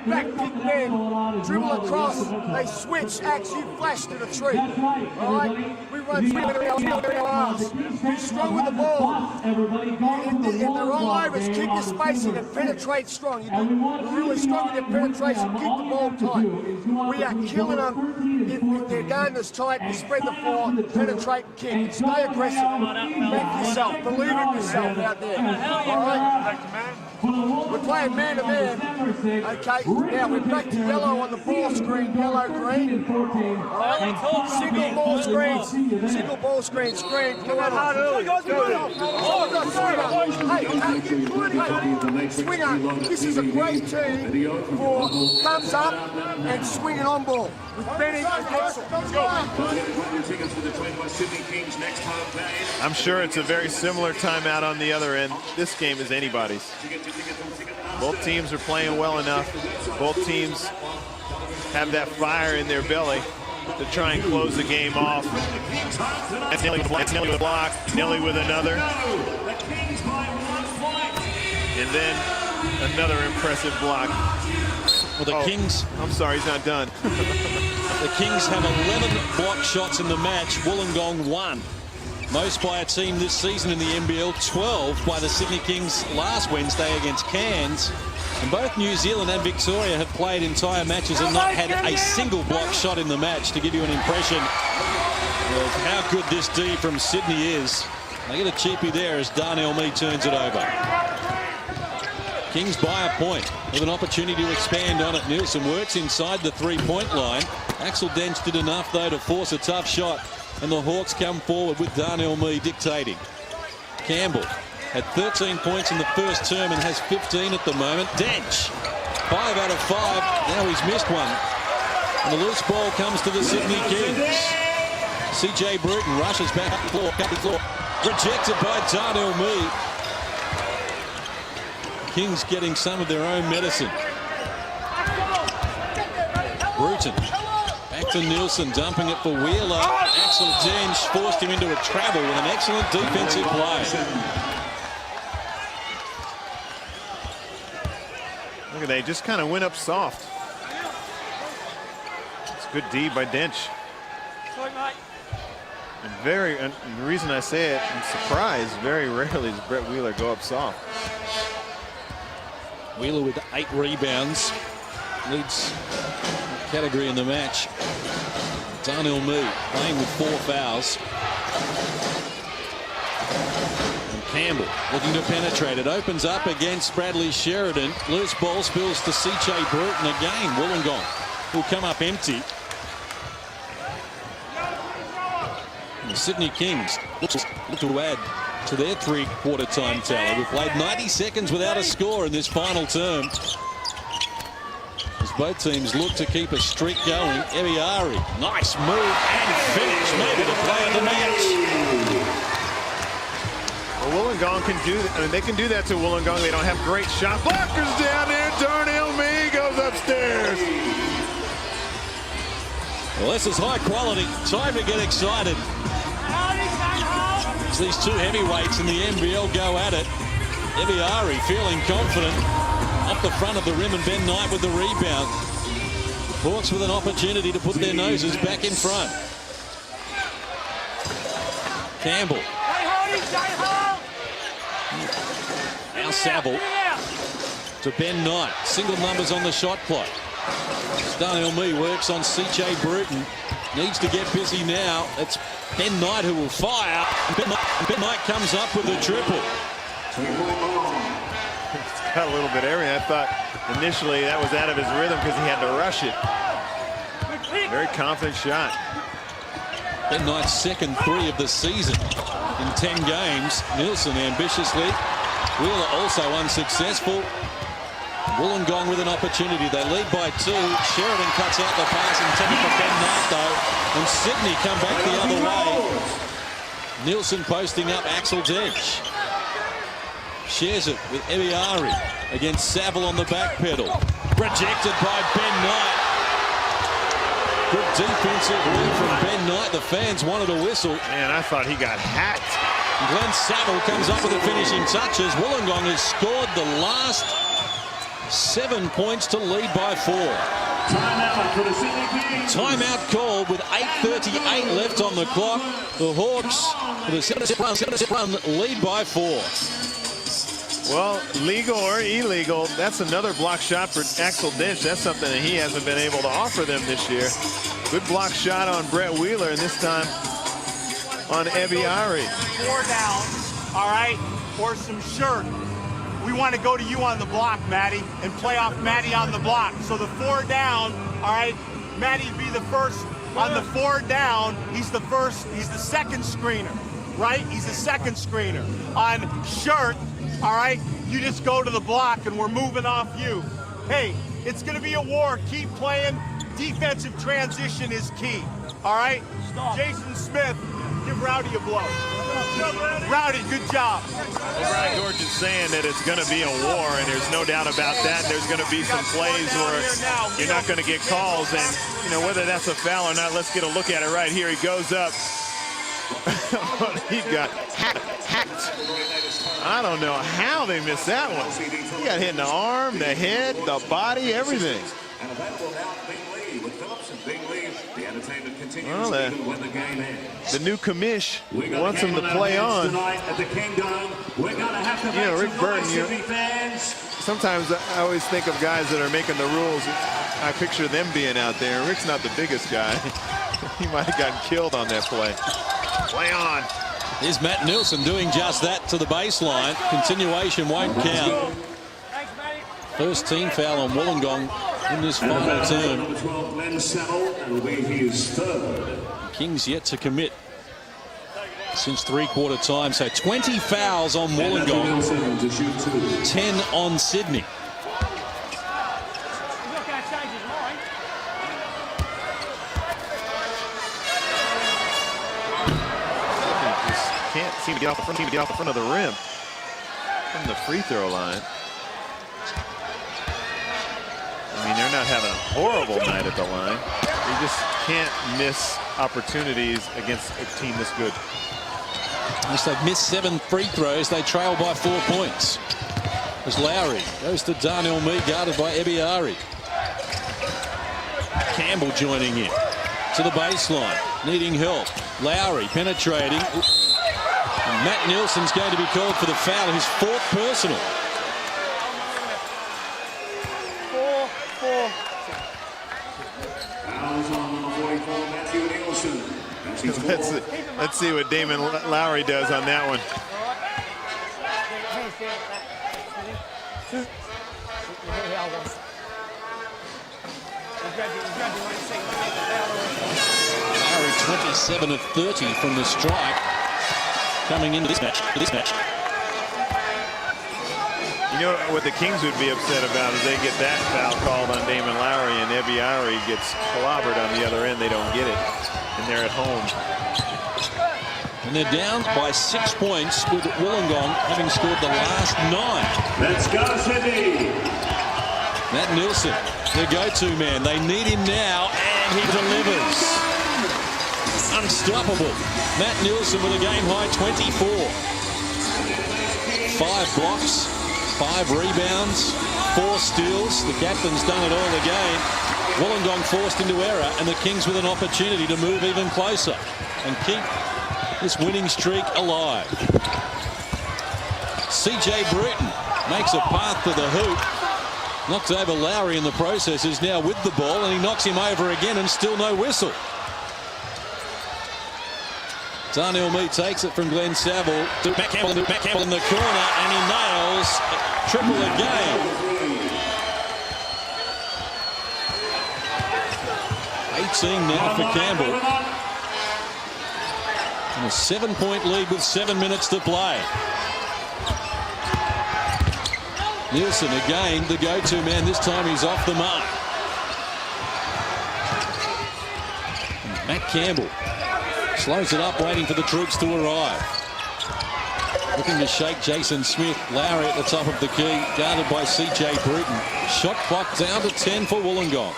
back kick man, dribble across. They switch, Axe, you flash to the tree. All right, we run be strong with the ball. If they're all overs, keep your spacing and penetrate strong. You're really strong with your penetration, keep the ball tight. We are killing them if they're going this tight, you spread the floor, penetrate and kick. Stay aggressive. Back yourself. Believe in yourself out there. All right? We're playing man-to-man. Okay, now we're back to yellow on the ball screen, yellow-green. All right, single ball screens. Single ball screen, screen. Come on, hard early. Hey, swinger, this is a great team for thumbs up and swinging on ball. With Benny and Axel. I'm sure it's a very similar timeout on the other end. This game is anybody's. Both teams are playing well enough. Both teams have that fire in their belly to try and close the game off. That's Nelly with a block, Nelly with another. And then another impressive block. Well, the Kings... I'm sorry, he's not done. The Kings have 11 block shots in the match. Wollongong 1. Most by a team this season in the NBL, 12 by the Sydney Kings last Wednesday against Cairns. And both New Zealand and Victoria have played entire matches and not had a single block shot in the match, to give you an impression of how good this D from Sydney is. They get a cheapie there as Darnell Mee turns it over. Kings by a point with an opportunity to expand on it. Nielsen works inside the three-point line. Axel Dench did enough, though, to force a tough shot. And the Hawks come forward with Darnell Mee dictating. Campbell had 13 points in the first term and has 15 at the moment. Dench, 5 out of 5. Now he's missed one. And the loose ball comes to the Sydney Kings. CJ Bruton rushes back up the floor. Rejected by Darnell Mee. Kings getting some of their own medicine. Bruton. Back to Nielsen, dumping it for Wheeler. Axel Dench forced him into a travel with an excellent defensive play. Look at that, just kind of went up soft. It's good D by Dench. And the reason I say it, I'm surprised, very rarely does Brett Wheeler go up soft. Wheeler with 8 rebounds. Leads the category in the match. Darnell Mee playing with 4 fouls. And Campbell looking to penetrate. It opens up against Bradley Sheridan. Loose ball spills to CJ Bruton again. Wollongong will come up empty. And the Sydney Kings look to add to their three-quarter time tally. We've played 90 seconds without a score in this final term. As both teams look to keep a streak going. Ebiari, nice move and finish. Maybe the play of the match. Well, Wollongong can do that. I mean, they can do that to Wollongong. They don't have great shot blockers down there. Darnell Mee goes upstairs. Well, this is high quality. Time to get excited. As these two heavyweights in the NBL go at it. Ebiari feeling confident. Off the front of the rim, and Ben Knight with the rebound. Hawks with an opportunity to put their noses back in front. Campbell. Now Saville to Ben Knight. Single numbers on the shot clock. Darnell Mee works on CJ Bruton. Needs to get busy now. It's Ben Knight who will fire. Ben Knight comes up with a triple. Got a little bit airy. I thought initially that was out of his rhythm because he had to rush it. Very confident shot. Ben Knight's second 3 of the season in 10 games. Nielsen ambitiously. Wheeler also unsuccessful. Wollongong with an opportunity. They lead by 2. Sheridan cuts out the pass intended for Ben Knight, though. And Sydney come back the other way. Nielsen posting up Axel Dench. Shares it with Ebiari against Saville on the back pedal. Rejected by Ben Knight. Good defensive win from Ben Knight. The fans wanted a whistle. Man, I thought he got hacked. Glen Saville comes up with the finishing touches. Wollongong has scored the last 7 points to lead by 4. Timeout for the Sydney Kings. Timeout called with 8:38 left on the clock. The Hawks with a 7-0 run lead by 4. Well, legal or illegal, that's another block shot for Axel Dench. That's something that he hasn't been able to offer them this year. Good block shot on Brett Wheeler, and this time on Ebi Ari. 4 down, all right, or some shirt. We want to go to you on the block, Matty, and play off Matty on the block. So the 4 down, all right, Matty be the first on the 4 down. He's the second screener, right? He's the second screener. On shirt, all right, you just go to the block and we're moving off you. Hey, it's going to be a war. Keep playing. Defensive transition is key, all right? Stop. Jason Smith, give Rowdy a blow. Rowdy, good job. Well, Brian Goorjian saying that it's going to be a war, and there's no doubt about that. There's going to be some plays where you're not going to get calls, and you know whether that's a foul or not. Let's get a look at it right here. He goes up. He got hacked. I don't know how they missed that one. He got hit in the arm, the head, the body, everything. Well, the new commish wants him to play on. You know, Rick Burton, sometimes I always think of guys that are making the rules. I picture them being out there. Rick's not the biggest guy. He might have gotten killed on that play. Play on. Here's Matt Nilsson doing just that to the baseline. Continuation won't count. First team foul on Wollongong in this final term. Glen Saville, and will be his third. Kings yet to commit since three-quarter time. So 20 fouls on Wollongong, 10 on Sydney. Can't seem to get off the front of the rim from the free throw line. I mean, they're not having a horrible night at the line. They just can't miss opportunities against a team this good. As they've missed 7 free throws, they trail by 4 points. As Lowry goes to Darnell Mee, guarded by Ebi Ari. Campbell joining in to the baseline, needing help. Lowry penetrating. And Matt Nilsson's going to be called for the foul, his 4th personal. Let's see what Damon Lowry does on that one. Lowry 27 of 30 from the strike coming into this match. You know what the Kings would be upset about is they get that foul called on Damon Lowry and Ebi Ari gets clobbered on the other end. They don't get it, and they're at home. And they're down by 6 points with Wollongong having scored the last 9. Let's go, Sydney. Matt Nilsson, their go-to man. They need him now, and he delivers. Unstoppable. Matt Nilsson with a game-high 24. 5 blocks, 5 rebounds, 4 steals. The captain's done it all again. Wollongong forced into error, and the Kings with an opportunity to move even closer and keep this winning streak alive. CJ Bruton makes a path to the hoop. Knocks over Lowry in the process, is now with the ball, and he knocks him over again, and still no whistle. Darnell Mee takes it from Glen Saville to Matt Campbell in the corner, and he nails triple again. 18 now for Campbell. And a 7-point lead with 7 minutes to play. Nilsson again, the go-to man. This time he's off the mark. And Matt Campbell slows it up, waiting for the troops to arrive. Looking to shake Jason Smith. Lowry at the top of the key, guarded by CJ Bruton. Shot clock down to 10 for Wollongong.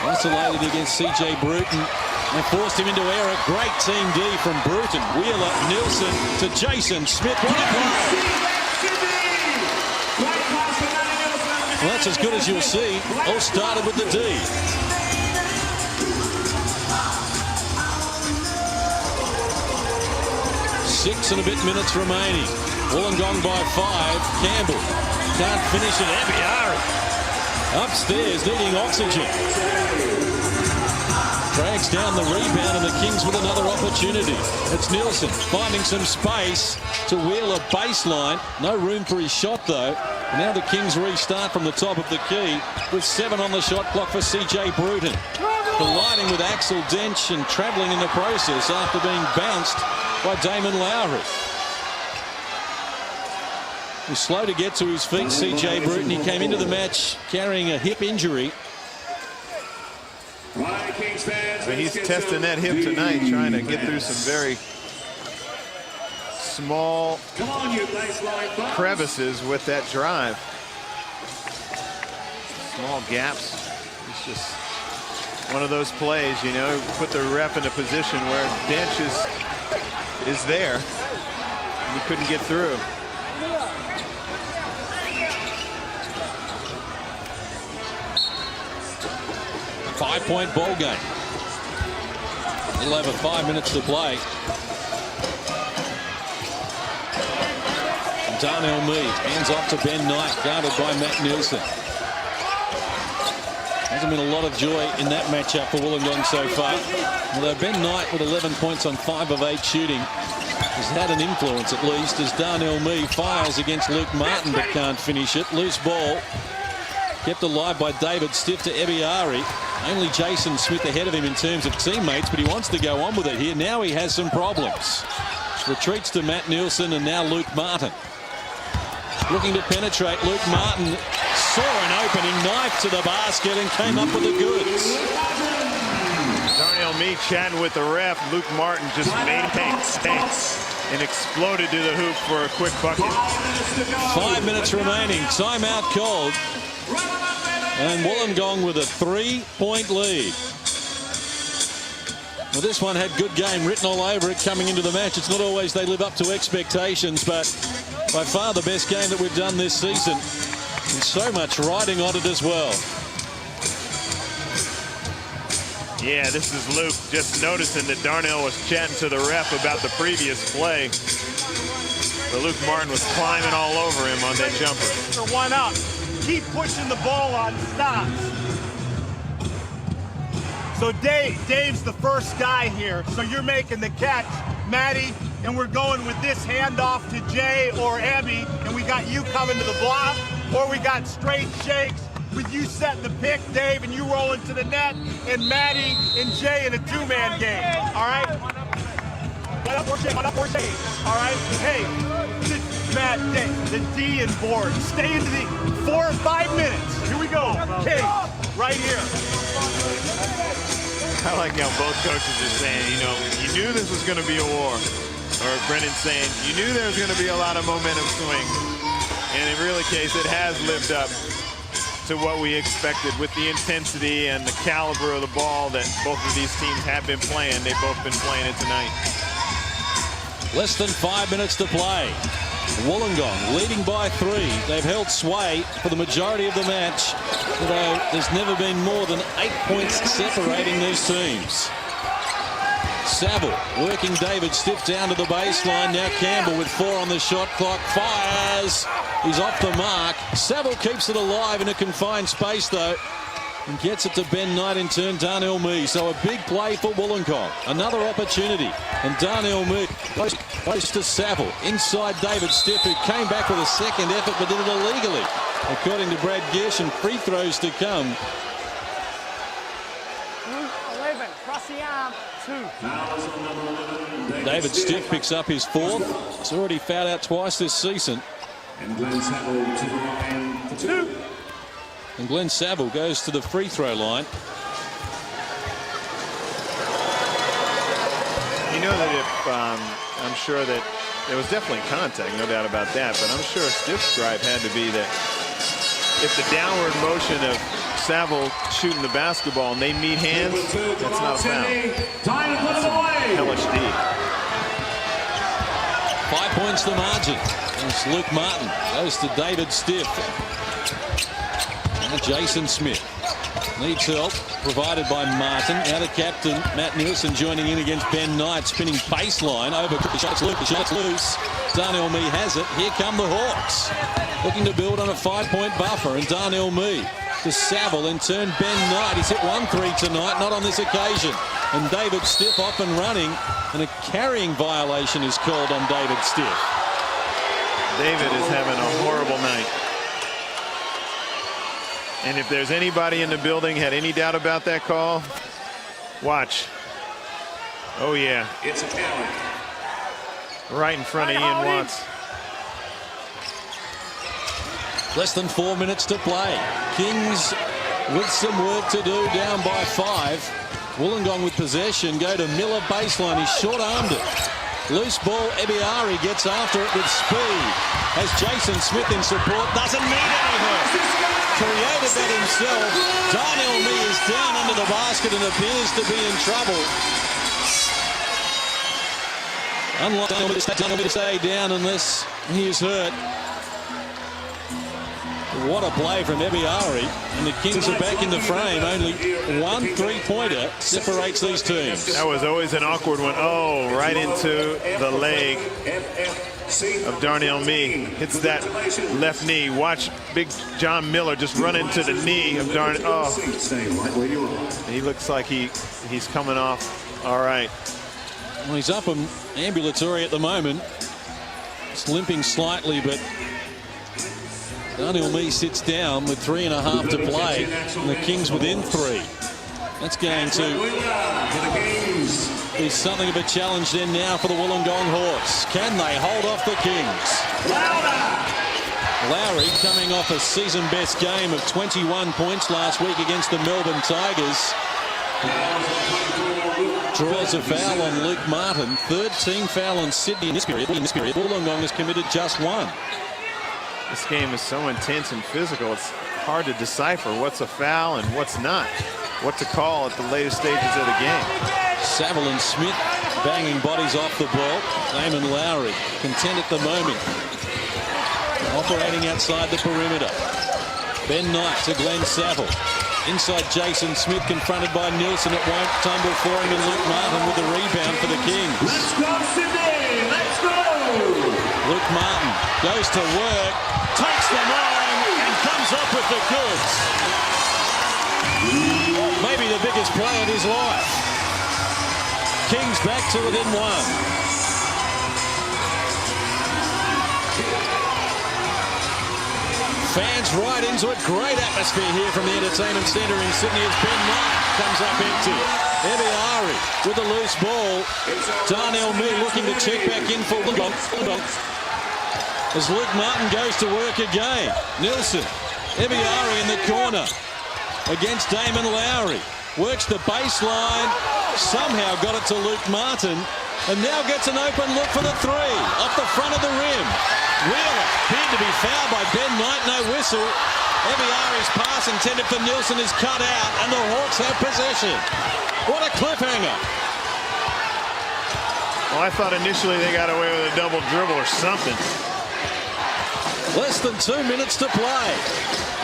Isolated against CJ Bruton. They forced him into error. Great team D from Bruton. Wheeler, Nilsson to Jason Smith. What a play! Well, that's as good as you'll see. All started with the D. 6 and a bit minutes remaining. Wollongong by 5. Campbell can't finish it. Ebiari upstairs needing oxygen. Drags down the rebound, and the Kings with another opportunity. It's Nielsen finding some space to wheel a baseline. No room for his shot though. And now the Kings restart from the top of the key with 7 on the shot clock for CJ Bruton. Colliding with Axel Dench and travelling in the process after being bounced by Damon Lowry. He's slow to get to his feet, CJ Bruton. He came into the match carrying a hip injury. So he's testing that hip tonight, trying to get through some very small crevices with that drive. Small gaps. It's just one of those plays, you know, put the ref in a position where Dench is there. He couldn't get through. Five-point ball game. A little over 5 minutes to play. Darnell Meade hands off to Ben Knight, guarded by Matt Nielsen. Hasn't been a lot of joy in that matchup for Wollongong so far. Although Ben Knight with 11 points on 5 of 8 shooting has had an influence at least, as Darnell Meade fires against Luke Martin but can't finish it. Loose ball kept alive by David Stiff to Ebiari. Only Jason Smith ahead of him in terms of teammates, but he wants to go on with it here. Now he has some problems. Retreats to Matt Nielsen, and now Luke Martin. Looking to penetrate. Luke Martin saw an opening, knife to the basket, and came up with the goods. Darnell Meade chatting with the ref. Luke Martin just maintained stance and exploded to the hoop for a quick bucket. 5 minutes remaining. Timeout called. And Wollongong with a 3-point lead. Well, this one had good game written all over it coming into the match. It's not always they live up to expectations, but by far the best game that we've done this season. And so much riding on it as well. Yeah, this is Luke just noticing that Darnell was chatting to the ref about the previous play. But Luke Martin was climbing all over him on that jumper. Or one up. Keep pushing the ball on stops. So Dave's the first guy here. So you're making the catch, Matty, and we're going with this handoff to Jay or Abby, and we got you coming to the block, or we got straight shakes with you setting the pick, Dave, and you rolling to the net, and Matty and Jay in a two-man game. All right? One up or shake. All right? Hey, Matt, Dave, the D and board. Stay into the 4 or 5 minutes. Here we go. King, right here. I like how both coaches are saying, you know, you knew this was going to be a war. Or Brennan saying, you knew there was going to be a lot of momentum swing. And in really case, it has lived up to what we expected with the intensity and the caliber of the ball that both of these teams have been playing. They've both been playing it tonight. Less than 5 minutes to play. Wollongong leading by 3. They've held sway for the majority of the match, although there's never been more than 8 points separating these teams. Saville working David Stiff down to the baseline. Now Campbell with 4 on the shot clock. Fires. He's off the mark. Saville keeps it alive in a confined space though, and gets it to Ben Knight in turn. Darnell Meade. So a big play for Wollongong. Another opportunity. And Darnell Meade close to Saville. Inside David Stiff, who came back with a second effort but did it illegally. According to Brad Goorjian, free throws to come. 11, cross the arm, 2. David Stiff picks up his 4th. He's already fouled out twice this season. And Glen Saville to the line for 2. And Glen Saville goes to the free throw line. You know that if, I'm sure that there was definitely contact, no doubt about that, but I'm sure Stiff's gripe had to be that if the downward motion of Saville shooting the basketball and they meet hands, that's not a foul. That's some hellish D. 5 points the margin. It's Luke Martin goes to David Stiff. Now Jason Smith needs help provided by Martin. Now the captain, Matt Nielsen, joining in against Ben Knight, spinning baseline over. The shot's loose. Darnell Mee has it. Here come the Hawks, looking to build on a 5-point buffer. And Darnell Mee to Saville, in turn Ben Knight. He's hit 1-3 tonight, not on this occasion. And David Stiff off and running, and a carrying violation is called on David Stiff. David is having a horrible night. And if there's anybody in the building had any doubt about that call, watch. Oh yeah. It's a challenge. Right in front of Ian Watts. Less than 4 minutes to play. Kings with some work to do, down by 5. Wollongong with possession, go to Miller baseline. He's short-armed it. Loose ball, Ebiari gets after it with speed. Has Jason Smith in support, doesn't need any help. Created that himself. Darnell Mee is down under the basket and appears to be in trouble. Unlike Darnell Mee to stay down unless he is hurt. What a play from Ebiari, and the Kings are back in the frame. Only one 3-pointer separates these teams. That was always an awkward one. Oh, right into the leg of Darnell Mee. Hits that left knee. Watch big John Miller just run into the knee of Darnell. Oh, he looks like he's coming off all right. Well, he's up and ambulatory at the moment. It's limping slightly, but Darnell Mee sits down with 3.5 to play, and the Kings within 3. That's going to be something of a challenge then now for the Wollongong Hawks. Can they hold off the Kings? Lowry coming off a season-best game of 21 points last week against the Melbourne Tigers. Draws a foul on Luke Martin. Third team foul on Sydney in this period. Wollongong has committed just 1. This game is so intense and physical, it's hard to decipher what's a foul and what's not. What to call at the later stages of the game. Saville and Smith banging bodies off the ball. Damon Lowry content at the moment. Operating outside the perimeter. Ben Knight to Glen Saville. Inside Jason Smith, confronted by Nielsen. It won't tumble for him, and Luke Martin with the rebound for the Kings. Let's go, Sydney! Let's go! Luke Martin goes to work, takes them on, and comes up with the goods. Maybe the biggest play of his life. Kings back to within 1. Fans right into it. Great atmosphere here from the Entertainment Centre in Sydney as Ben Knight comes up empty. Ebiari with a loose ball. Darnell Mee looking to check back in for Wollongong as Luke Martin goes to work again. Nielsen, Ebiari in the corner against Damon Lowry. Works the baseline. Somehow got it to Luke Martin. And now gets an open look for the 3 off the front of the rim. Wheeler appeared to be fouled by Ben Knight, no whistle. Ebiari's pass intended for Nielsen is cut out, and the Hawks have possession. What a cliffhanger. Well, I thought initially they got away with a double dribble or something. Less than 2 minutes to play.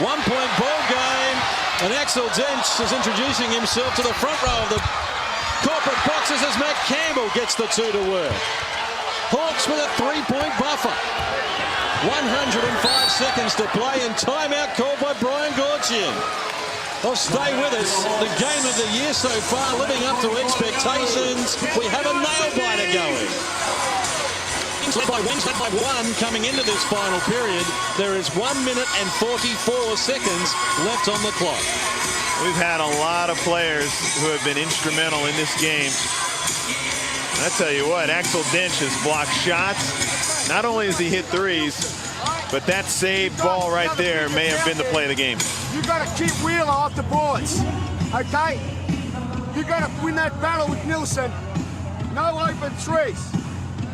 1-point ball game, and Axel Dench is introducing himself to the front row of the corporate boxes as Matt Campbell gets the 2 to work. Hawks with a 3-point buffer. 105 seconds to play, and timeout called by Brian Goorjian. Well, stay with us. The game of the year so far, living up to expectations. We have a nail-biter going. By 1 coming into this final period. There is 1 minute and 44 seconds left on the clock. We've had a lot of players who have been instrumental in this game. I tell you what, Axel Dench has blocked shots. Not only has he hit 3s, but that saved ball right there may have been the play of the game. You got to keep Wheeler off the boards, okay? You got to win that battle with Nielsen. No open 3s.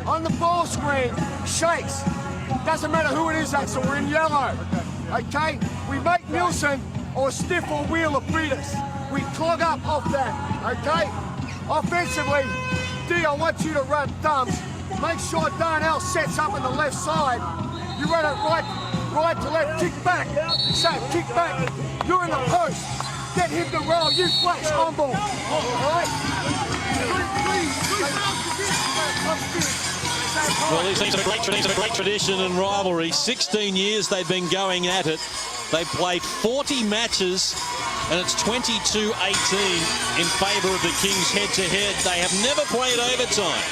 On the ball screen, shakes. Doesn't matter who it is, Axel, we're in yellow, okay? We make Nielsen or Stiff or Wheeler beat us. We clog up off that, okay? Offensively, D, I want you to run thumbs. Make sure Darnell sets up on the left side. You run it right to left kick back. Sam, kick back. You're in the post. Get him to roll. You flex on ball. All right? Well, these teams have a great tradition and rivalry. 16 years they've been going at it. They've played 40 matches, and it's 22-18 in favour of the Kings head-to-head. They have never played overtime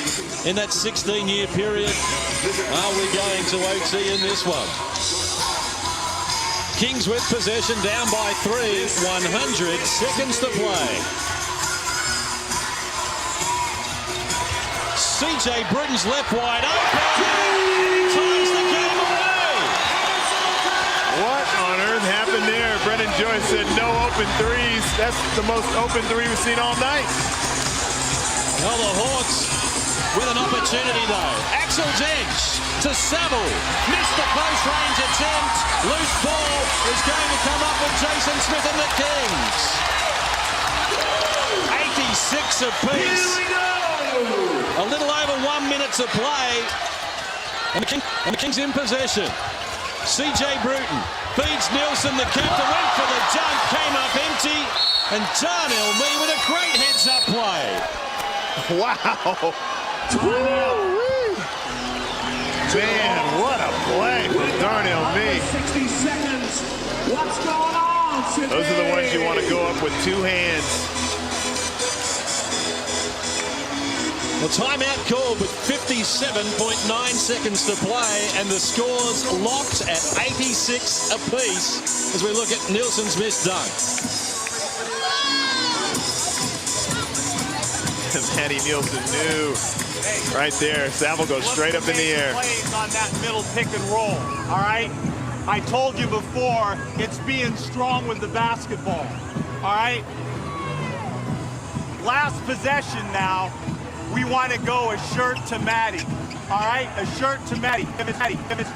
in that 16-year period. Are we going to OT in this one? Kings with possession, down by 3, 100 seconds to play. CJ Britton's left wide open. Ties the game away. What on earth happened there? Brendan Joyce said no open threes. That's the most open three we've seen all night. Well, the Hawks with an opportunity though. Axel Dench to Saville. Missed the close range attempt. Loose ball is going to come up with Jason Smith and the Kings. 86 apiece. A little over 1 minute to play. And the Kings in possession. CJ Bruton feeds Nielsen, the captain, went for the dunk, came up empty. And Darnell Mee with a great heads-up play. Wow. Man, what a play from Darnell Mee. 60 seconds. What's going on, Sydney? Those are the ones you want to go up with two hands. Well, timeout called with 57.9 seconds to play, and the score's locked at 86 apiece as we look at Nielsen's missed dunk. Matty Nielsen knew right there. Saville goes straight up in the air. Plays on that middle pick and roll, all right? I told you before, it's being strong with the basketball, all right? Last possession now. We want to go a shirt to Matty, all right? A shirt to Matty. If it's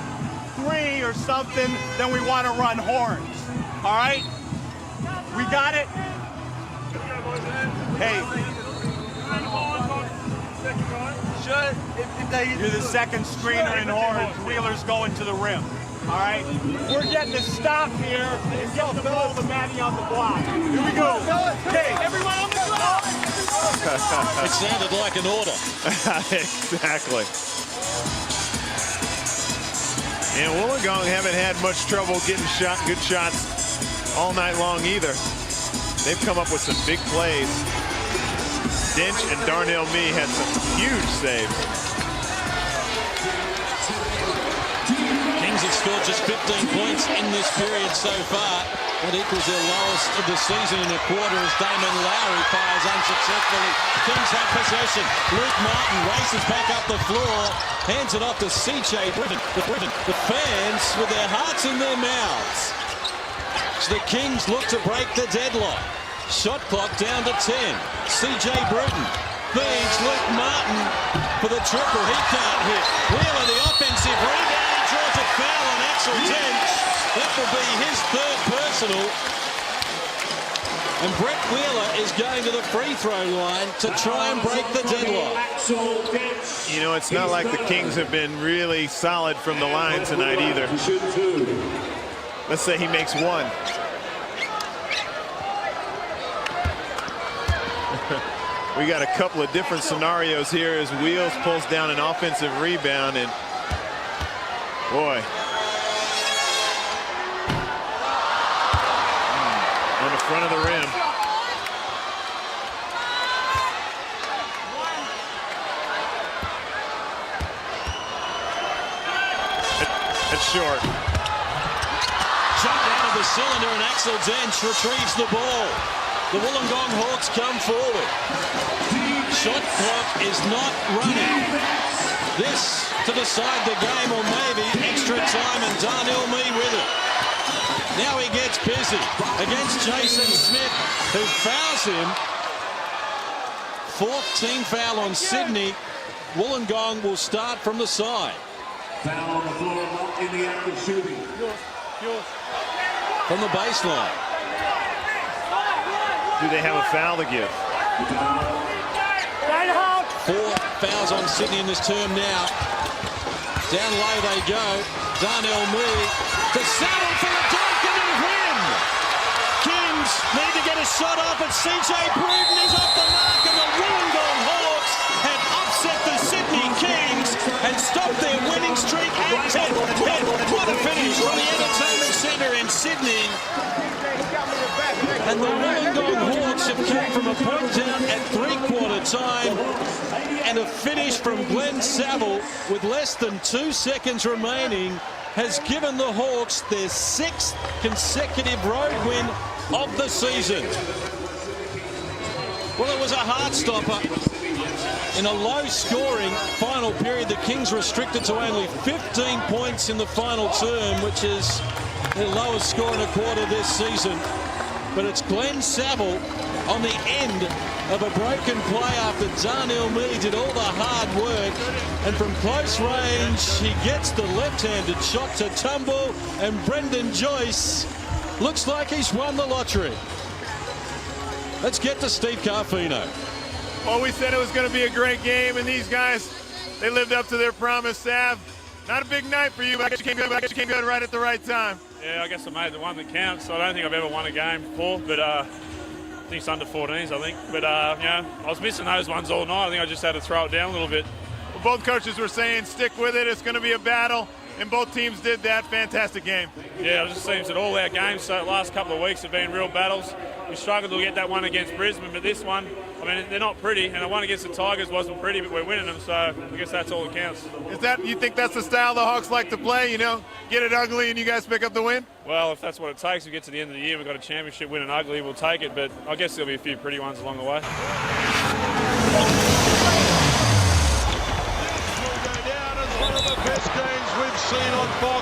3 or something, then we want to run horns, all right? We got it? Hey. You're the second screener in horns. Wheeler's going to the rim, all right? We're getting to stop here and get the ball to Matty on the block. Here we go. Hey, everyone on the block. It sounded like an order. Exactly. And Wollongong haven't had much trouble getting good shots all night long either. They've come up with some big plays. Dench and Darnell Mee had some huge saves. Kings have scored just 15 points in this period so far. That equals their lowest of the season in a quarter as Damon Lowry fires unsuccessfully. Kings have possession. Luke Martin races back up the floor, hands it off to CJ Britton. The fans with their hearts in their mouths. So the Kings look to break the deadlock. Shot clock down to 10. CJ Britton feeds Luke Martin for the triple. He can't hit. Wheeler, the offensive rebound. He draws a foul on Axel Dench. That will be his third personal. And Brett Wheeler is going to the free throw line to try and break the deadlock. You know, it's not like the Kings have been really solid from the line tonight either. Let's say he makes one. We got a couple of different scenarios here as Wheels pulls down an offensive rebound, and boy, on the front of the rim. It's short. Shot down of the cylinder, and Axel Dench retrieves the ball. The Wollongong Hawks come forward. Shot clock is not running. This to decide the game, or maybe extra time, and Darnell Mee with it. Now he gets busy against Jason Smith, who fouls him. Fourth team foul on Sydney. Wollongong will start from the side. Foul on the floor, not in the act of shooting. From the baseline. Do they have a foul to give? 4 fouls on Sydney in this term now. Down low they go. Darnell Mee to Saville for CJ Bruton is off the mark, and the Wollongong Hawks have upset the Sydney Kings and stopped their winning streak at 10. What a finish from the Entertainment Centre in Sydney. And the Wollongong Hawks have come from a point down at three-quarter time, and a finish from Glen Saville with less than 2 seconds remaining has given the Hawks their 6th consecutive road win of the season. Well, it was a heart-stopper. In a low-scoring final period, the Kings restricted to only 15 points in the final term, which is their lowest score in a quarter this season. But it's Glen Saville on the end of a broken play after Darnell Mealy did all the hard work. And from close range, he gets the left-handed shot to tumble, and Brendan Joyce looks like he's won the lottery. Let's get to Steve Carfino. Well, we said it was going to be a great game, and these guys, they lived up to their promise, Sav. Not a big night for you, but I guess you came good right at the right time. Yeah, I guess I made the one that counts. I don't think I've ever won a game before, but I think it's under 14s, I think. But, I was missing those ones all night. I think I just had to throw it down a little bit. Well, both coaches were saying stick with it. It's going to be a battle, and both teams did that. Fantastic game. Yeah, it just seems that all our games, so the last couple of weeks have been real battles. We struggled to get that one against Brisbane, but this one, I mean, they're not pretty, and the one against the Tigers wasn't pretty, but we're winning them, so I guess that's all that counts. You think that's the style the Hawks like to play, get it ugly and you guys pick up the win? Well, if that's what it takes, we get to the end of the year, we've got a championship win and ugly, we'll take it, but I guess there'll be a few pretty ones along the way. Will go down as one of the best games we've seen on Fox.